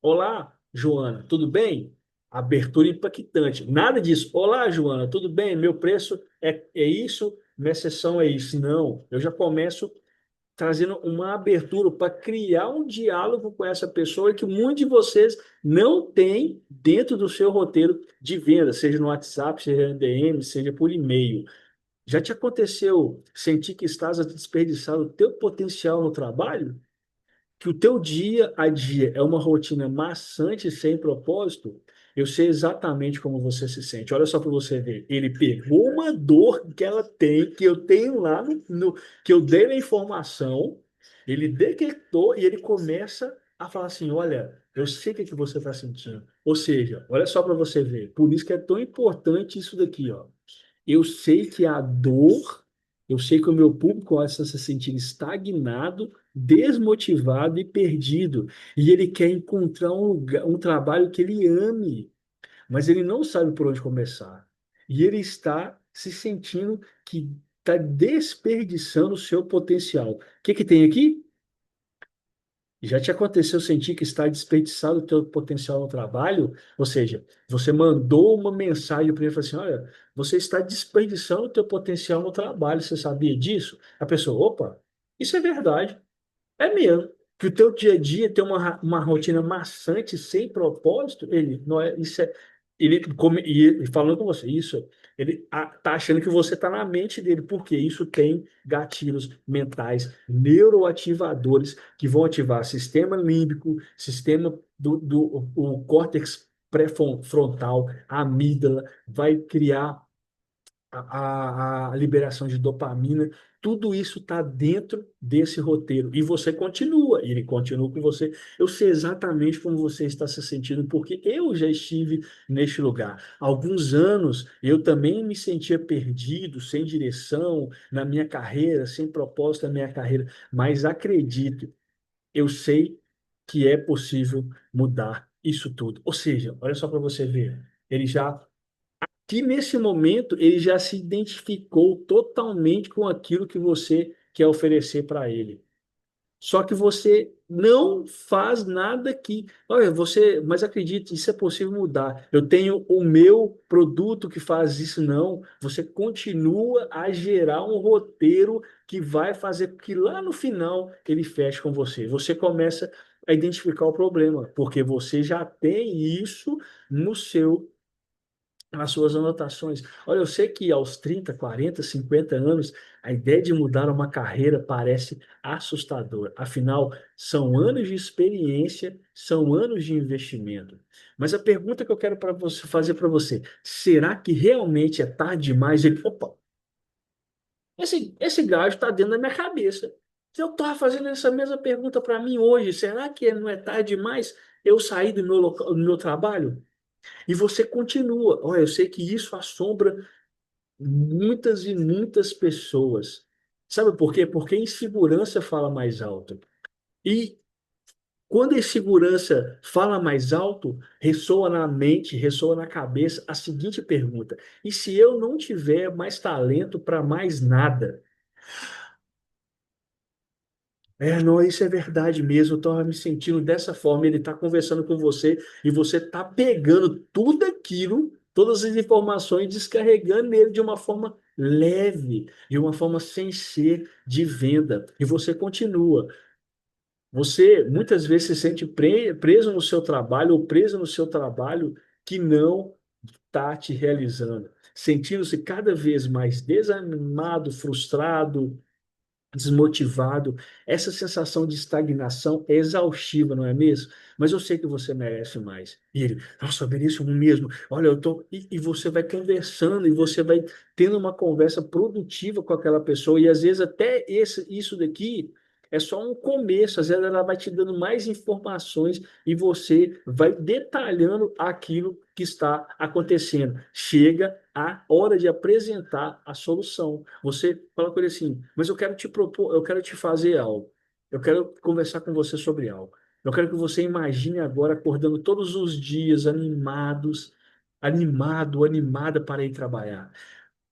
Olá, Joana, tudo bem? Abertura impactante. Nada disso. Olá, Joana, tudo bem? Meu preço é isso, minha sessão é isso. Não, eu já começo trazendo uma abertura para criar um diálogo com essa pessoa que muitos de vocês não têm dentro do seu roteiro de venda, seja no WhatsApp, seja no DM, seja por e-mail. Já te aconteceu sentir que estás a desperdiçar o teu potencial no trabalho? Que o teu dia a dia é uma rotina maçante e sem propósito, eu sei exatamente como você se sente. Olha só para você ver. Ele pegou uma dor que ela tem, que eu tenho lá que eu dei na informação, ele detectou e ele começa a falar assim: olha, eu sei o que, é que você está sentindo. Ou seja, olha só para você ver. Por isso que é tão importante isso daqui, ó. Eu sei que a dor, eu sei que o meu público começa a se sentir estagnado, desmotivado e perdido. E ele quer encontrar um trabalho que ele ame, mas ele não sabe por onde começar. E ele está se sentindo que está desperdiçando o seu potencial. O que que tem aqui? Já te aconteceu sentir que está desperdiçado o teu potencial no trabalho? Ou seja, você mandou uma mensagem para ele e falou assim: olha, você está desperdiçando o teu potencial no trabalho, você sabia disso? A pessoa, opa, isso é verdade. É mesmo. Que o teu dia a dia tem uma rotina maçante, sem propósito, ele não é, isso é, e falando com você, isso, ele tá achando que você está na mente dele, porque isso tem gatilhos mentais neuroativadores que vão ativar sistema límbico, sistema do o córtex pré-frontal, a amígdala, vai criar a liberação de dopamina, tudo isso está dentro desse roteiro. E você continua, e ele continua com você. Eu sei exatamente como você está se sentindo, porque eu já estive neste lugar. Há alguns anos eu também me sentia perdido, sem direção na minha carreira, sem propósito na minha carreira. Mas acredito, eu sei que é possível mudar isso tudo. Ou seja, olha só para você ver. Ele já que nesse momento ele já se identificou totalmente com aquilo que você quer oferecer para ele. Só que você não faz nada que, olha, você, mas acredite, isso é possível mudar. Eu tenho o meu produto que faz isso, não. Você continua a gerar um roteiro que vai fazer com que lá no final ele feche com você. Você começa a identificar o problema, porque você já tem isso no seu nas suas anotações. Olha, eu sei que aos 30, 40, 50 anos, a ideia de mudar uma carreira parece assustadora. Afinal, são anos de experiência, são anos de investimento. Mas a pergunta que eu quero para você fazer para você, será que realmente é tarde demais? Ele, opa, esse gajo está dentro da minha cabeça. Se eu estava fazendo essa mesma pergunta para mim hoje, será que não é tarde demais eu sair do meu local, do meu trabalho? E você continua. Olha, eu sei que isso assombra muitas e muitas pessoas. Sabe por quê? Porque insegurança fala mais alto. E quando a insegurança fala mais alto, ressoa na mente, ressoa na cabeça a seguinte pergunta: e se eu não tiver mais talento para mais nada? É, não, isso é verdade mesmo. Eu estava me sentindo dessa forma. Ele está conversando com você e você está pegando tudo aquilo, todas as informações, descarregando nele de uma forma leve, de uma forma sem ser de venda. E você continua. Você muitas vezes se sente preso no seu trabalho ou preso no seu trabalho que não está te realizando, sentindo-se cada vez mais desanimado, frustrado, desmotivado. Essa sensação de estagnação é exaustiva, não é mesmo? Mas eu sei que você merece mais. E ele, nossa, eu mereço um mesmo. Olha, eu tô. E você vai conversando, e você vai tendo uma conversa produtiva com aquela pessoa, e às vezes até isso daqui. É só um começo, às vezes ela vai te dando mais informações e você vai detalhando aquilo que está acontecendo. Chega a hora de apresentar a solução. Você fala com ele assim, mas eu quero te propor, eu quero te fazer algo. Eu quero conversar com você sobre algo. Eu quero que você imagine agora acordando todos os dias animados, animada para ir trabalhar.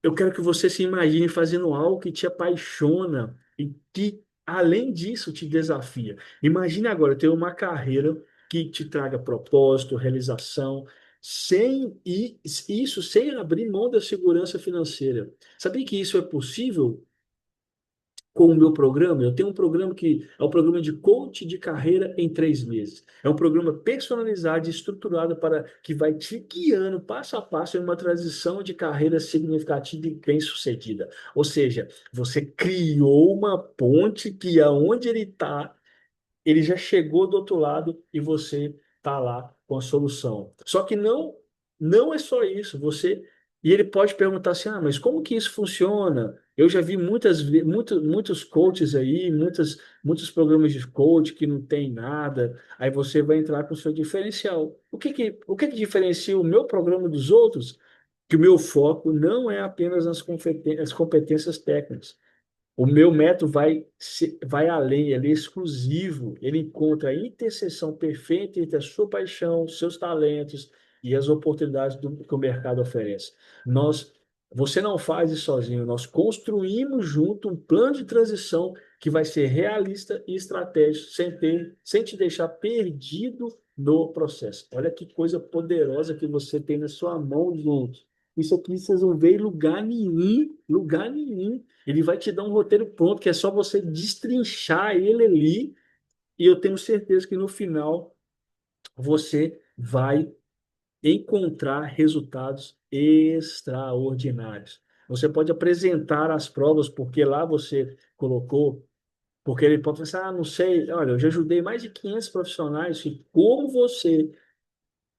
Eu quero que você se imagine fazendo algo que te apaixona e que, além disso, te desafia. Imagine agora ter uma carreira que te traga propósito, realização, isso sem abrir mão da segurança financeira. Sabia que isso é possível com o meu programa? Eu tenho um programa que é o programa de coach de carreira em 3 meses. É um programa personalizado e estruturado para que vai te guiando passo a passo em uma transição de carreira significativa e bem-sucedida. Ou seja, você criou uma ponte que aonde ele está ele já chegou do outro lado e você está lá com a solução. Só que não é só isso. E ele pode perguntar assim: ah, mas como que isso funciona? Eu já vi muitos coaches aí, muitos programas de coach que não tem nada. Aí você vai entrar com o seu diferencial. O que que diferencia o meu programa dos outros? Que o meu foco não é apenas nas as competências técnicas. O meu método vai além, ele é exclusivo. Ele encontra a interseção perfeita entre a sua paixão, seus talentos e as oportunidades que o mercado oferece. Nós, você não faz isso sozinho, nós construímos junto um plano de transição que vai ser realista e estratégico, sem te deixar perdido no processo. Olha que coisa poderosa que você tem na sua mão, gente. Isso aqui vocês vão ver em lugar nenhum, lugar nenhum. Ele vai te dar um roteiro pronto, que é só você destrinchar ele ali, e eu tenho certeza que no final você vai encontrar resultados extraordinários. Você pode apresentar as provas, porque lá você colocou, porque ele pode pensar, ah, não sei, olha, eu já ajudei mais de 500 profissionais, e como você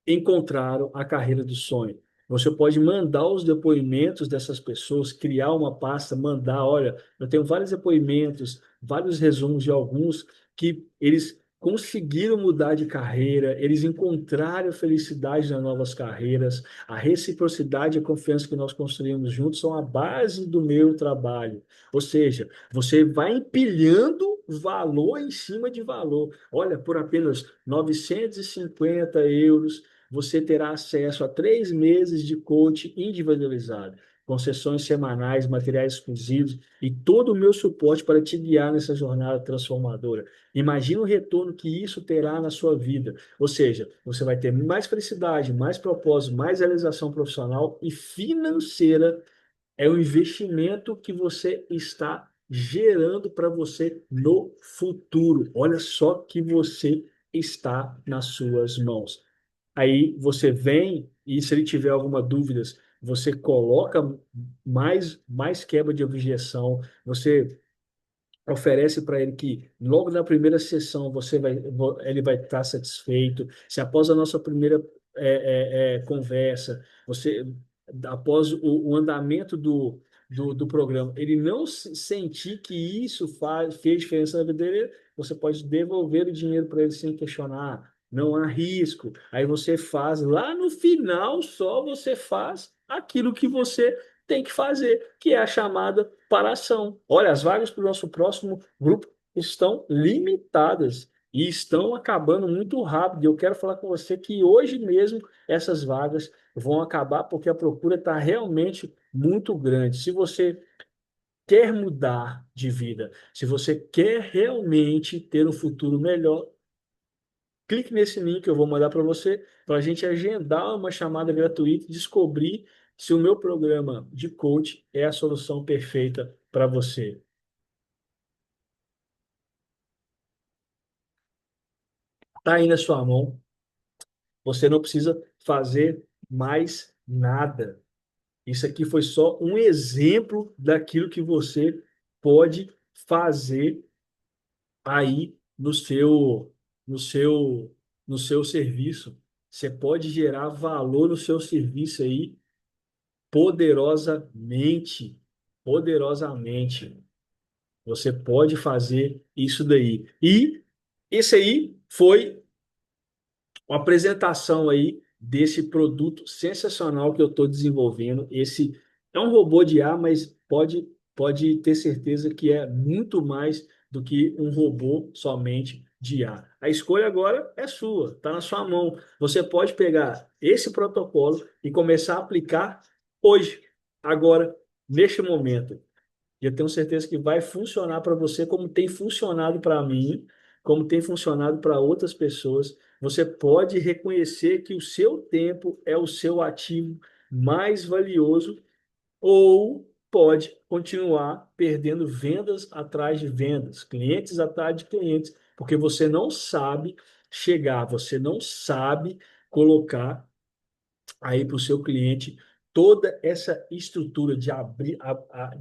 encontraram a carreira do sonho. Você pode mandar os depoimentos dessas pessoas, criar uma pasta, mandar, olha, eu tenho vários depoimentos, vários resumos de alguns que eles conseguiram mudar de carreira, eles encontraram felicidade nas novas carreiras, a reciprocidade e a confiança que nós construímos juntos são a base do meu trabalho. Ou seja, você vai empilhando valor em cima de valor. Olha, por apenas 950 euros, você terá acesso a 3 meses de coaching individualizado, com sessões semanais, materiais exclusivos e todo o meu suporte para te guiar nessa jornada transformadora. Imagina o retorno que isso terá na sua vida. Ou seja, você vai ter mais felicidade, mais propósito, mais realização profissional e financeira. É o investimento que você está gerando para você no futuro. Olha só que você está nas suas mãos. Aí você vem e se ele tiver alguma dúvidas, você coloca mais quebra de objeção, você oferece para ele que logo na primeira sessão ele vai estar satisfeito. Se após a nossa primeira conversa, você após o andamento do programa, ele não sentir que isso fez diferença na vida dele, você pode devolver o dinheiro para ele sem questionar. Não há risco. Aí você faz lá no final, só você faz aquilo que você tem que fazer, que é a chamada para a ação. Olha, as vagas para o nosso próximo grupo estão limitadas e estão acabando muito rápido. Eu quero falar com você que hoje mesmo essas vagas vão acabar porque a procura está realmente muito grande. Se você quer mudar de vida, se você quer realmente ter um futuro melhor, clique nesse link que eu vou mandar para você, para a gente agendar uma chamada gratuita e descobrir se o meu programa de coach é a solução perfeita para você. Está aí na sua mão, você não precisa fazer mais nada. Isso aqui foi só um exemplo daquilo que você pode fazer aí no seu, no seu serviço. Você pode gerar valor no seu serviço aí poderosamente, poderosamente. Você pode fazer isso daí. E esse aí foi uma apresentação aí desse produto sensacional que eu estou desenvolvendo. Esse é um robô de IA, mas pode ter certeza que é muito mais do que um robô somente de IA. A escolha agora é sua, está na sua mão. Você pode pegar esse protocolo e começar a aplicar hoje, agora, neste momento. E eu tenho certeza que vai funcionar para você como tem funcionado para mim, como tem funcionado para outras pessoas. Você pode reconhecer que o seu tempo é o seu ativo mais valioso ou pode continuar perdendo vendas atrás de vendas, clientes atrás de clientes, porque você não sabe chegar, você não sabe colocar aí para o seu cliente toda essa estrutura de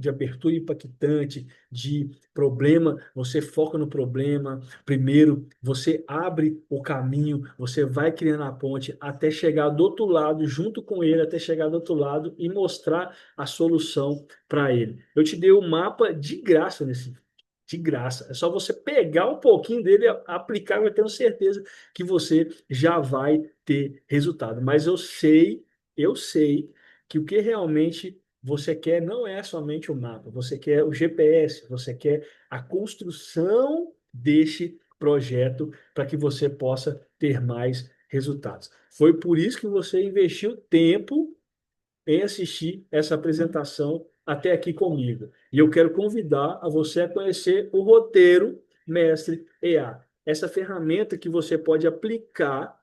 abertura impactante, de problema, você foca no problema, primeiro você abre o caminho, você vai criando a ponte até chegar do outro lado, junto com ele, até chegar do outro lado e mostrar a solução para ele. Eu te dei o mapa de graça nesse de graça. É só você pegar um pouquinho dele, aplicar, eu tenho certeza que você já vai ter resultado. Mas eu sei que o que realmente você quer não é somente o mapa, você quer o GPS, você quer a construção deste projeto para que você possa ter mais resultados. Foi por isso que você investiu tempo em assistir essa apresentação até aqui comigo. E eu quero convidar a você a conhecer o Roteiro Mestre EA. Essa ferramenta que você pode aplicar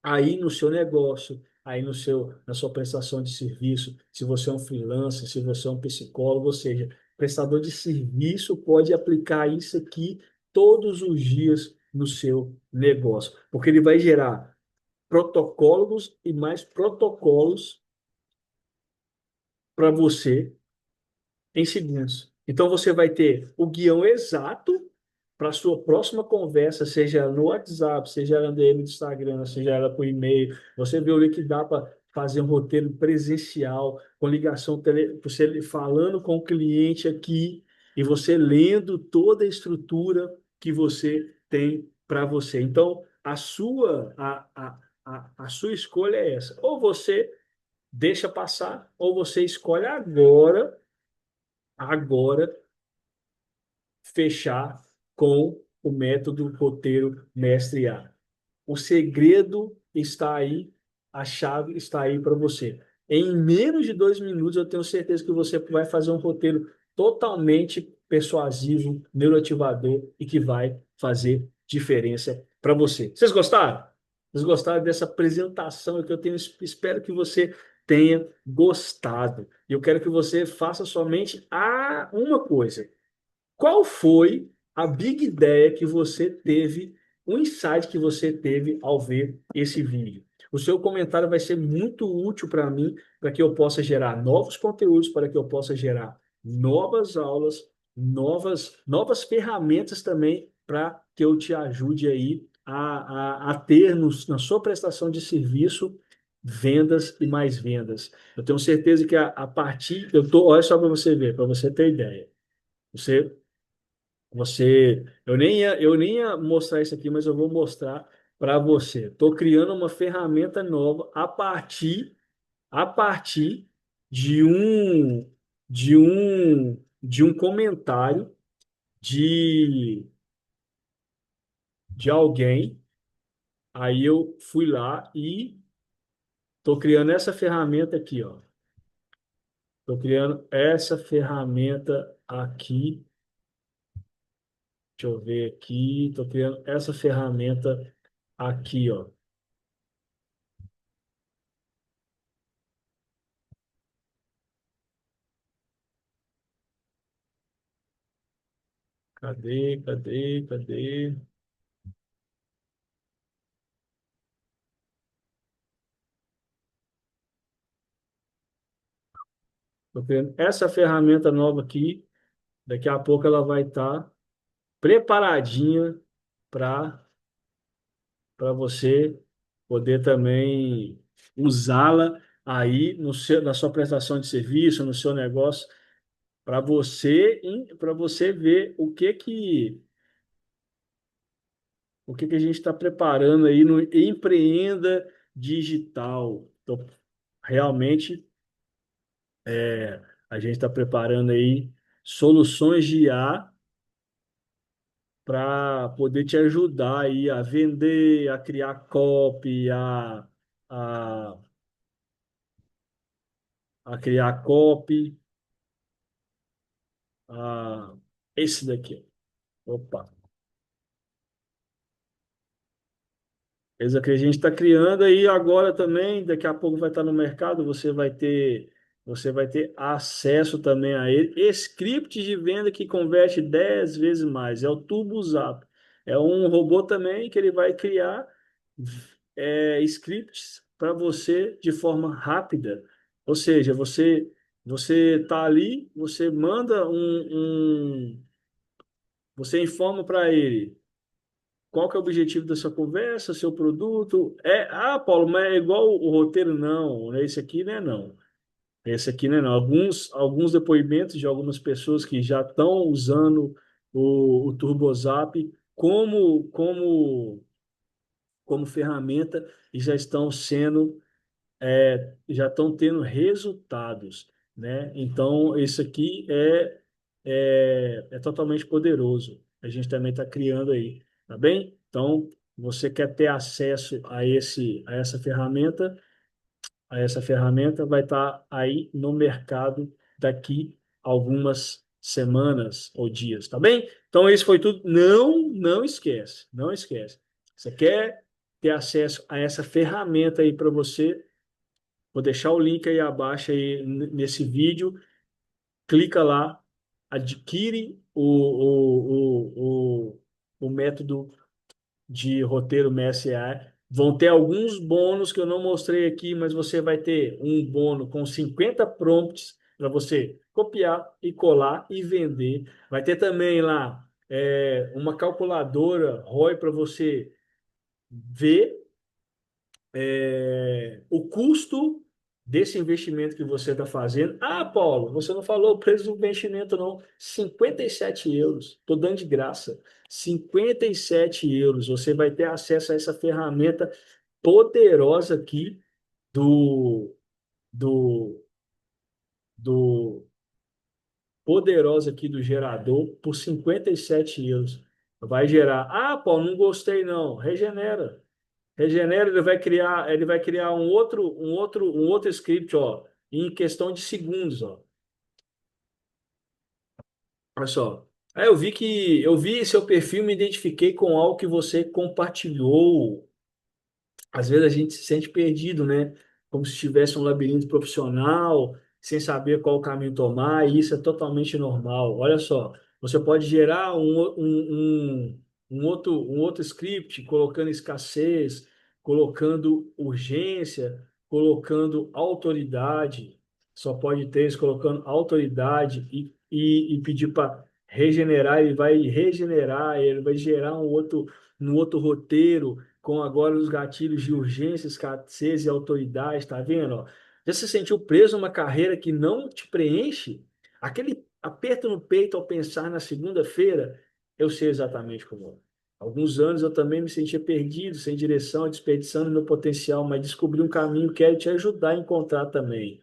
aí no seu negócio, aí no seu, na sua prestação de serviço, se você é um freelancer, se você é um psicólogo, ou seja, prestador de serviço pode aplicar isso aqui todos os dias no seu negócio, porque ele vai gerar protocolos e mais protocolos para você em segundos. Então você vai ter o guião exato para a sua próxima conversa, seja ela no WhatsApp, seja ela no DM do Instagram, seja ela por e-mail. Você vê o que dá para fazer um roteiro presencial, com ligação, você falando com o cliente aqui e você lendo toda a estrutura que você tem para você. Então, a sua escolha é essa. Ou você deixa passar, ou você escolhe agora fechar com o método roteiro mestre A. O segredo está aí, a chave está aí para você. Em menos de 2 minutos, eu tenho certeza que você vai fazer um roteiro totalmente persuasivo, neuroativador e que vai fazer diferença para você. Vocês gostaram? Vocês gostaram dessa apresentação que eu tenho? Espero que você tenha gostado. E eu quero que você faça somente uma coisa. Qual foi a big ideia que você teve, o insight que você teve ao ver esse vídeo? O seu comentário vai ser muito útil para mim, para que eu possa gerar novos conteúdos, para que eu possa gerar novas aulas, novas ferramentas também, para que eu te ajude aí a ter na sua prestação de serviço vendas e mais vendas. Eu tenho certeza que a partir, olha só para você ver, para você ter ideia. Eu nem ia mostrar isso aqui, mas eu vou mostrar para você. Estou criando uma ferramenta nova a partir de um comentário de, de alguém. Aí eu fui lá e estou criando essa ferramenta aqui, ó. Estou criando essa ferramenta aqui. Deixa eu ver aqui. Estou criando essa ferramenta aqui, ó. Cadê, cadê, cadê? Tô criando essa ferramenta nova aqui, daqui a pouco ela vai estar preparadinha para você poder também usá-la aí na sua prestação de serviço, no seu negócio, para você ver o que que a gente está preparando aí no Empreenda Digital. Então, realmente a gente está preparando aí soluções de IA para poder te ajudar aí a vender, a criar copy, a, a criar copy, esse daqui. Opa. Esse aqui a gente está criando aí agora também, daqui a pouco vai estar no mercado, você vai ter acesso também a ele. Script de venda que converte 10 vezes mais, é o TurboZap. É um robô também que ele vai criar scripts para você de forma rápida. Ou seja, você está ali, você informa para ele qual que é o objetivo dessa conversa, seu produto. Paulo, mas é igual o roteiro? Não, esse aqui não é não. Esse aqui não é não. Alguns depoimentos de algumas pessoas que já estão usando o TurboZap como ferramenta e já estão tendo resultados, né? Então, isso aqui é totalmente poderoso. A gente também está criando aí, tá bem? Então, você quer ter acesso a essa ferramenta vai estar aí no mercado daqui. algumas semanas ou dias, tá bem? Então, isso foi tudo. Não esquece, não esquece. Você quer ter acesso a essa ferramenta aí para você? Vou deixar o link aí abaixo aí nesse vídeo. Clica lá, adquire o método de roteiro MSA. Vão ter alguns bônus que eu não mostrei aqui, mas você vai ter um bônus com 50 prompts para você copiar e colar e vender. Vai ter também lá uma calculadora ROI para você ver o custo desse investimento que você está fazendo. Ah, Paulo, você não falou o preço do investimento, não. 57 euros. Estou dando de graça. 57 euros. Você vai ter acesso a essa ferramenta poderosa aqui do, do, do poderosa aqui do gerador por 57 euros. Vai gerar. Ah, Paulo, não gostei, não. Regenera. Regenera, ele vai criar um outro script, ó, em questão de segundos, ó. Olha só. Aí eu vi seu perfil, me identifiquei com algo que você compartilhou. Às vezes a gente se sente perdido, né? Como se estivesse um labirinto profissional, sem saber qual caminho tomar, e isso é totalmente normal. Olha só, você pode gerar um outro script, colocando escassez, colocando urgência, colocando autoridade. Só pode ter isso, colocando autoridade e pedir para regenerar, ele vai regenerar, ele vai gerar um outro roteiro com agora os gatilhos de urgência, escassez e autoridade, tá vendo? Ó? Já se sentiu preso numa carreira que não te preenche? Aquele aperto no peito ao pensar na segunda-feira, eu sei exatamente como é. Alguns anos eu também me sentia perdido, sem direção, desperdiçando meu potencial, mas descobri um caminho que quero te ajudar a encontrar também.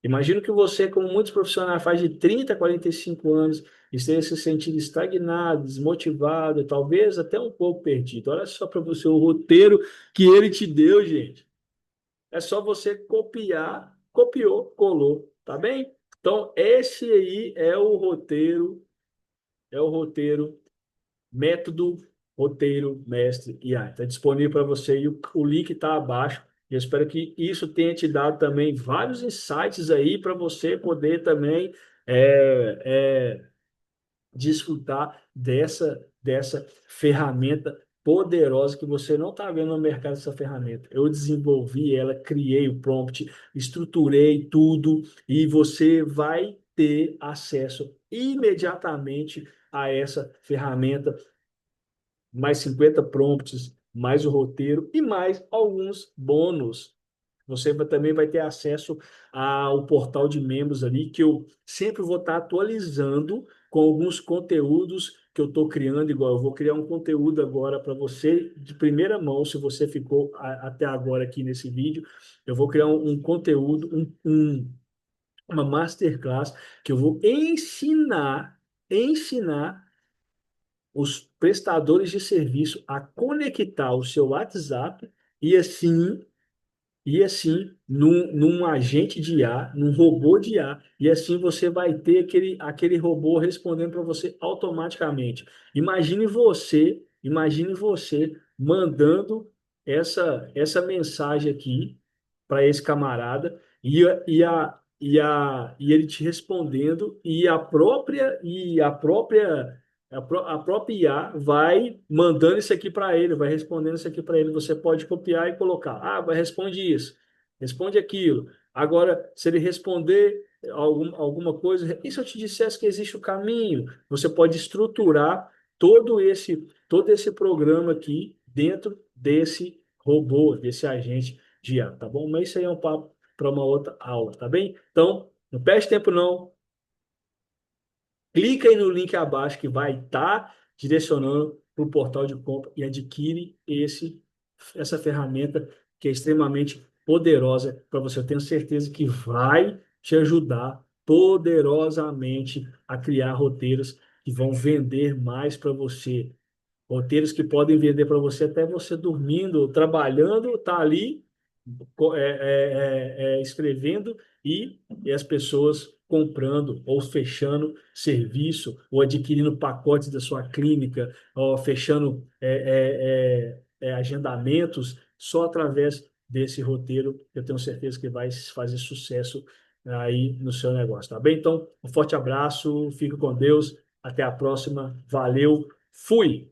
Imagino que você, como muitos profissionais, faz de 30 a 45 anos, esteja se sentindo estagnado, desmotivado, talvez até um pouco perdido. Olha só para você o roteiro que ele te deu, gente. É só você copiar, copiou, colou, tá bem? Então, esse aí é o roteiro Método Roteiro Mestre IA. Está disponível para você e o link está abaixo. Eu espero que isso tenha te dado também vários insights aí para você poder também é, é, desfrutar dessa ferramenta poderosa que você não está vendo no mercado essa ferramenta. Eu desenvolvi ela, criei o prompt, estruturei tudo e você vai ter acesso imediatamente a essa ferramenta mais 50 prompts, mais o roteiro e mais alguns bônus. Também vai ter acesso ao portal de membros ali, que eu sempre vou estar atualizando com alguns conteúdos que eu estou criando, igual eu vou criar um conteúdo agora para você de primeira mão, se você ficou até agora aqui nesse vídeo, eu vou criar um conteúdo, uma masterclass que eu vou ensinar os prestadores de serviço a conectar o seu WhatsApp e assim num agente de IA, num robô de IA, e assim você vai ter aquele robô respondendo para você automaticamente. Imagine você mandando essa mensagem aqui para esse camarada e ele te respondendo a própria IA vai mandando isso aqui para ele, vai respondendo isso aqui para ele. Você pode copiar e colocar. Ah, vai responde isso, responde aquilo. Agora, se ele responder alguma coisa, e se eu te dissesse que existe o caminho? Você pode estruturar todo esse programa aqui dentro desse robô, desse agente de IA, tá bom? Mas isso aí é um papo para uma outra aula, tá bem? Então, não perde tempo não. Clica aí no link abaixo que vai estar direcionando para o portal de compra e adquire essa ferramenta que é extremamente poderosa para você. Eu tenho certeza que vai te ajudar poderosamente a criar roteiros que vão vender mais para você. Roteiros que podem vender para você até você dormindo, trabalhando, tá ali escrevendo e as pessoas comprando ou fechando serviço, ou adquirindo pacotes da sua clínica, ou fechando agendamentos, só através desse roteiro, eu tenho certeza que vai fazer sucesso aí no seu negócio, tá bem? Então, um forte abraço, fique com Deus, até a próxima, valeu, fui!